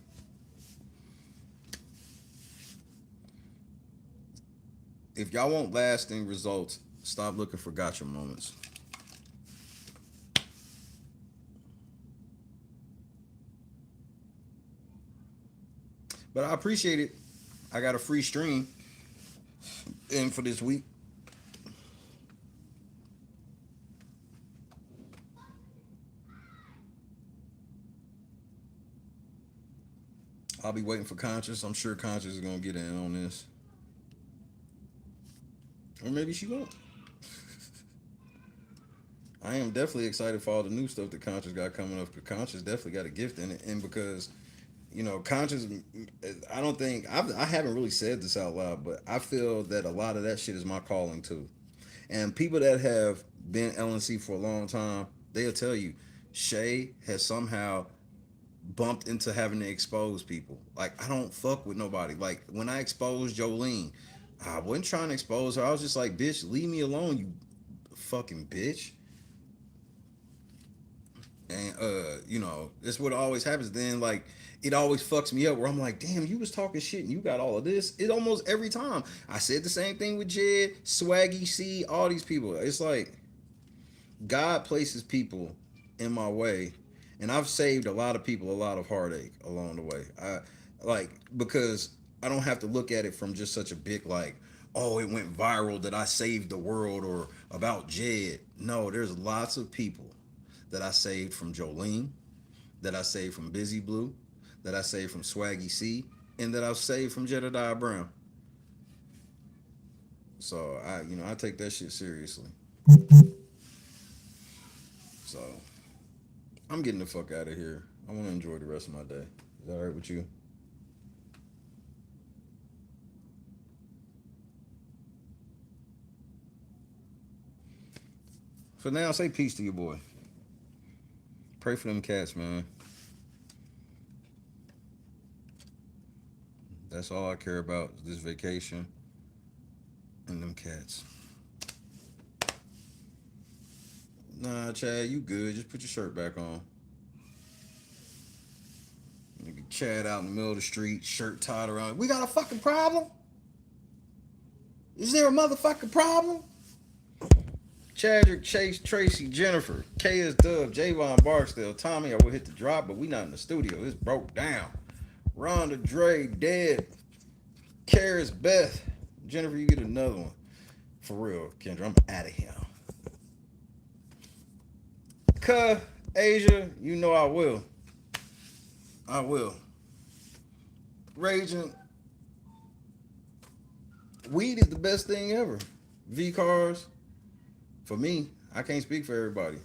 Speaker 1: If y'all want lasting results, stop looking for gotcha moments. But I appreciate it. I got a free stream in for this week. I'll be waiting for Conscious. I'm sure Conscious is going to get in on this. Or maybe she won't. I am definitely excited for all the new stuff that Conscious got coming up. Because Conscious definitely got a gift in it. And because, you know, Conscious, I don't think, I haven't really said this out loud, but I feel that a lot of that shit is my calling too. And people that have been LNC for a long time, they'll tell you, Shay has somehow bumped into having to expose people. Like, I don't fuck with nobody. Like, when I exposed Jolene, I wasn't trying to expose her. I was just like, bitch, leave me alone, you fucking bitch. And you know, that's what always happens. Then like it always fucks me up where I'm like, damn, you was talking shit and you got all of this. It almost every time. I said the same thing with Jed, Swaggy C, all these people. It's like God places people in my way, and I've saved a lot of people a lot of heartache along the way. I like, because I don't have to look at it from just such a big like, oh, it went viral that I saved the world or about Jed. No, there's lots of people that I saved from Jolene, that I saved from Busy Blue, that I saved from Swaggy C, and that I've saved from Jedidiah Brown. So I take that shit seriously. So I'm getting the fuck out of here. I want to enjoy the rest of my day. Is that all right with you? For now, say peace to your boy. Pray for them cats, man. That's all I care about is this vacation and them cats. Nah, Chad, you good. Just put your shirt back on. Nigga Chad out in the middle of the street, shirt tied around. We got a fucking problem? Is there a motherfucking problem? Chadrick, Chase, Tracy, Jennifer, KS Dub, Javon Barksdale, Tommy, I will hit the drop, but we not in the studio. It's broke down. Rhonda, Dre, Dead, Karis, Beth. Jennifer, you get another one. For real, Kendra, I'm out of here. Asia, you know I will. I will. Raging. Weed is the best thing ever. V-Cars. For me, I can't speak for everybody.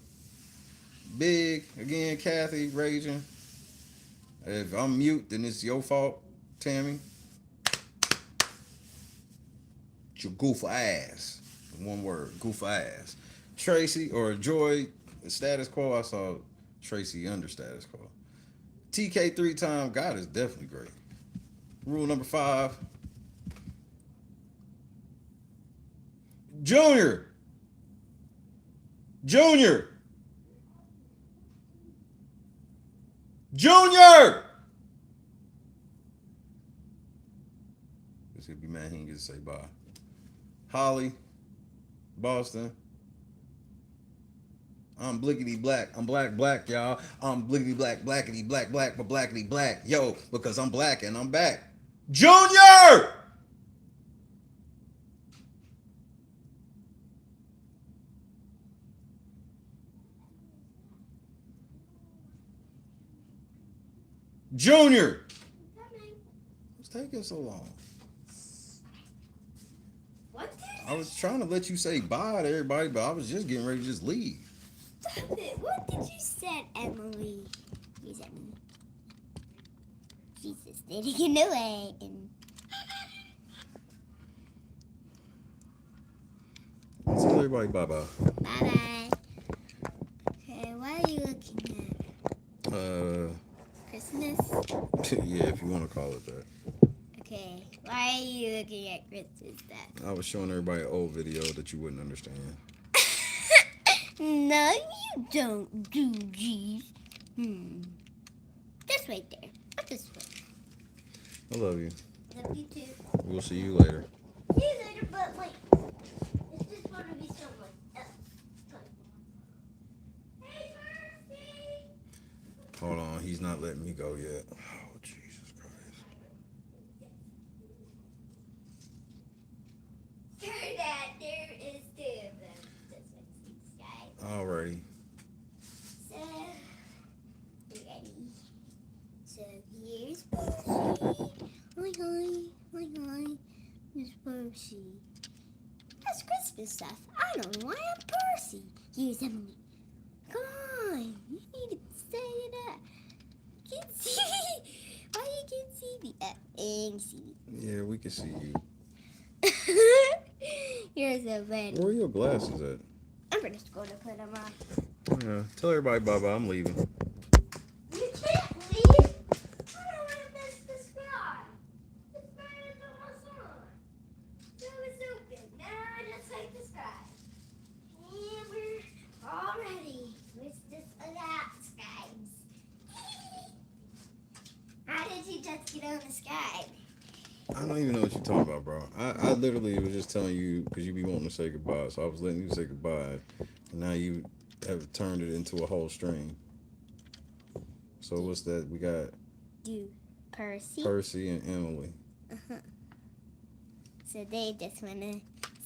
Speaker 1: Big, again, Kathy, Raging. If I'm mute, then it's your fault, Tammy. It's your goof ass. One word, goof ass. Tracy or Joy, status quo. I saw Tracy under status quo. TK 3-time, God is definitely great. Rule number 5. Junior, Junior! Junior! This could be mad he didn't get to say bye. Holly, Boston. I'm blickety black. I'm black, y'all. I'm blickety black, blackety black, but blackety black. Yo, because I'm black and I'm back. Junior! Junior! What's taking so long?
Speaker 6: What did
Speaker 1: I was trying to let you say bye to everybody, but I was just getting ready to just leave.
Speaker 6: What did you say, Emily? You said me. Jesus, getting away.
Speaker 1: Tell everybody bye-bye.
Speaker 6: Bye-bye. Okay, what are you looking at? Christmas?
Speaker 1: Yeah, if you want to call it that.
Speaker 6: Okay, why are you looking at Christmas then?
Speaker 1: I was showing everybody an old video that you wouldn't understand.
Speaker 6: No, you don't do G's. Just right there. Up this way.
Speaker 1: I love you.
Speaker 6: Love you too.
Speaker 1: We'll see you later.
Speaker 6: See you later, but wait. It's just going to be so much. Hey, Mercy!
Speaker 1: Hold on, he's not letting me go yet. Oh, Jesus Christ.
Speaker 6: Sure, Dad, there is two of them. This one's the sky.
Speaker 1: Alrighty.
Speaker 6: So, you ready? So, here's Percy. Hi. Here's Percy. That's Christmas stuff. I don't know why I'm Percy. Here's Emily. Come on. You need to set it up. Can't see me. Why you can't see me? And see
Speaker 1: Yeah, we can see you.
Speaker 6: me. You're so funny.
Speaker 1: Where are your glasses at?
Speaker 6: I'm just going to put them on.
Speaker 1: Yeah, tell everybody bye-bye. I'm leaving.
Speaker 6: You can't leave. I don't want to miss the sky. The sky is almost on. So it's open. Now I just like the sky. And we're all ready. With this that skies. How did you just get on the sky?
Speaker 1: I don't even know what you're talking about, bro. I literally was just telling you because you be wanting to say goodbye, so I was letting you say goodbye, and now you have turned it into a whole stream. So what's that? We got
Speaker 6: You, Percy.
Speaker 1: Percy and Emily.
Speaker 6: So they just want to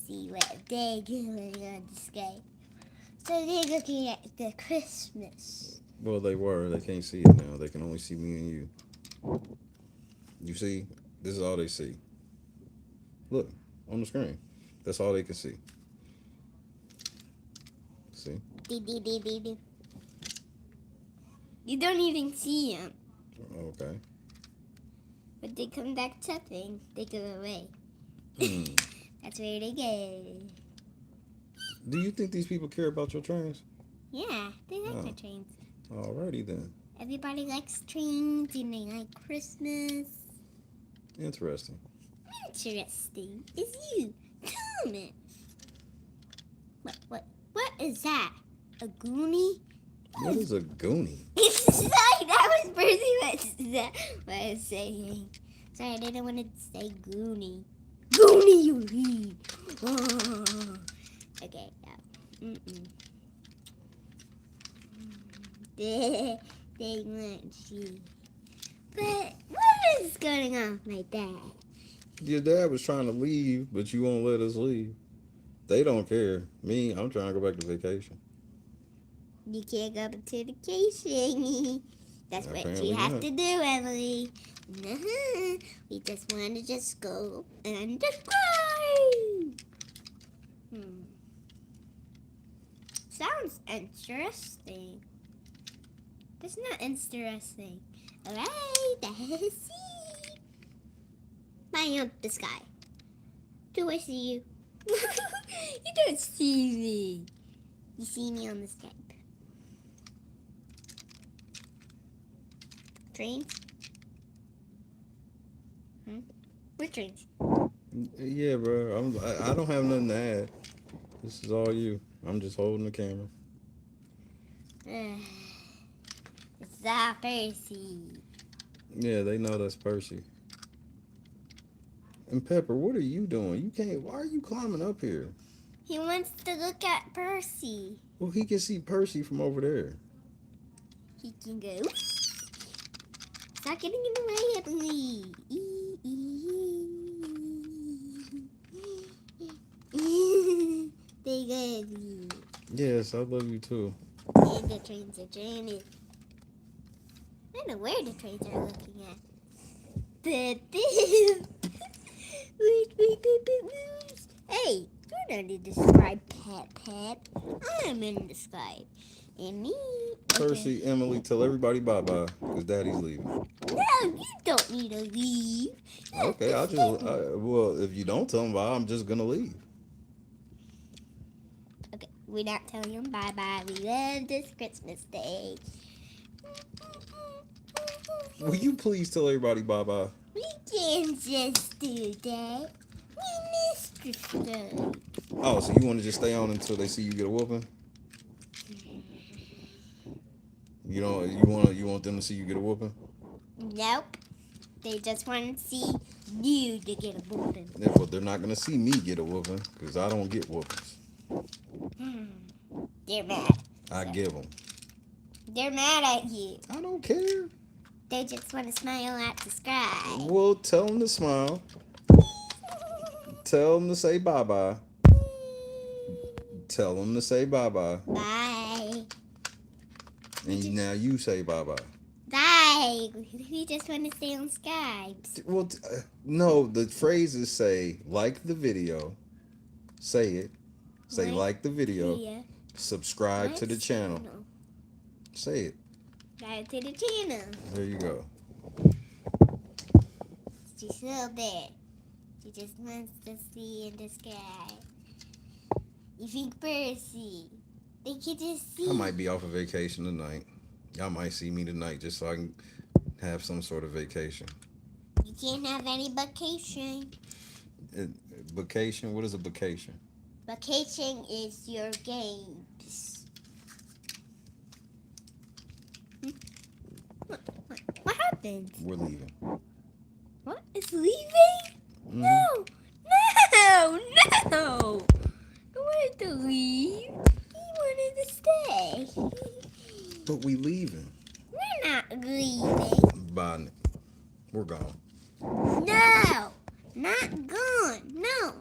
Speaker 6: see what they're doing on the sky. So they're looking at the Christmas.
Speaker 1: Well, they were. They can't see it now. They can only see me and you. You see? This is all they see. Look, on the screen. That's all they can see. See?
Speaker 6: You don't even see them.
Speaker 1: Okay.
Speaker 6: But they come back tapping. They go away. That's where they go.
Speaker 1: Do you think these people care about your trains?
Speaker 6: Yeah, they like
Speaker 1: Oh.
Speaker 6: the trains.
Speaker 1: Alrighty then.
Speaker 6: Everybody likes trains and they like Christmas.
Speaker 1: Interesting.
Speaker 6: Interesting. It's you. Comment. What is that? A goonie?
Speaker 1: What is a goonie?
Speaker 6: Sorry, that was Percy what I was saying. Sorry, I didn't want to say goonie. Goonie, you read. Oh. Okay, yeah. They want you. But what is going on with my dad?
Speaker 1: Your dad was trying to leave, but you won't let us leave. They don't care. Me, I'm trying to go back to vacation.
Speaker 6: You can't go to vacation. That's what
Speaker 1: Apparently
Speaker 6: you have
Speaker 1: not.
Speaker 6: to do, Emily. We just want to just go and just cry. Sounds interesting. That's not interesting. Alright, let's see. Flying up the sky. Do I see you? You don't see me. You see me on the Skype. Trains? What trains?
Speaker 1: Yeah, bro. I don't have nothing to add. This is all you. I'm just holding the camera.
Speaker 6: It's that Percy.
Speaker 1: Yeah, they know that's Percy. And Pepper, what are you doing? You can't. Why are you climbing up here?
Speaker 6: He wants to look at Percy.
Speaker 1: Well, he can see Percy from over there.
Speaker 6: He can go. Stop getting in the way of me. They love you.
Speaker 1: Yes, I love you too.
Speaker 6: And the trains are jamming. I don't know where the trains are looking at. Hey, you're not in the sky, Pep. I'm in the sky. And me.
Speaker 1: Percy, Emily, tell everybody bye-bye, because Daddy's leaving.
Speaker 6: No, you don't need to leave.
Speaker 1: Okay, well, if you don't tell them bye, I'm just going to leave.
Speaker 6: Okay, we're not telling them bye-bye. We love this Christmas day.
Speaker 1: Will you please tell everybody bye-bye?
Speaker 6: We can't just do that. We missed the stuff.
Speaker 1: Oh, so you want to just stay on until they see you get a whooping? You want them to see you get a whooping?
Speaker 6: Nope. They just want to see you to get a whooping.
Speaker 1: Yeah, but they're not going to see me get a whooping, because I don't get whoopings.
Speaker 6: They're mad.
Speaker 1: I give them.
Speaker 6: They're mad at you.
Speaker 1: I don't care.
Speaker 6: They just want to smile at the sky.
Speaker 1: Well, tell them to smile. Tell them to say bye-bye. Tell them to say bye-bye.
Speaker 6: Bye.
Speaker 1: And now you say bye-bye.
Speaker 6: Bye. We just want to stay on Skype.
Speaker 1: Well, no, the phrases say, like the video. Say it. Say, like the video.
Speaker 6: Yeah.
Speaker 1: Subscribe to the channel. Say it.
Speaker 6: Subscribe to the channel.
Speaker 1: There you go.
Speaker 6: She's still there. She just wants to see in the sky. You think Percy? They can just see.
Speaker 1: I might be off of vacation tonight. Y'all might see me tonight just so I can have some sort of vacation.
Speaker 6: You can't have any vacation.
Speaker 1: Vacation? What is a vacation?
Speaker 6: Vacation is your games. What happened?
Speaker 1: We're leaving.
Speaker 6: What is leaving?
Speaker 1: Mhm.
Speaker 6: No! Don't want to leave. He wanted to stay.
Speaker 1: But we leaving.
Speaker 6: We're not leaving.
Speaker 1: Bye. Nick. We're gone.
Speaker 6: No! Not gone. No.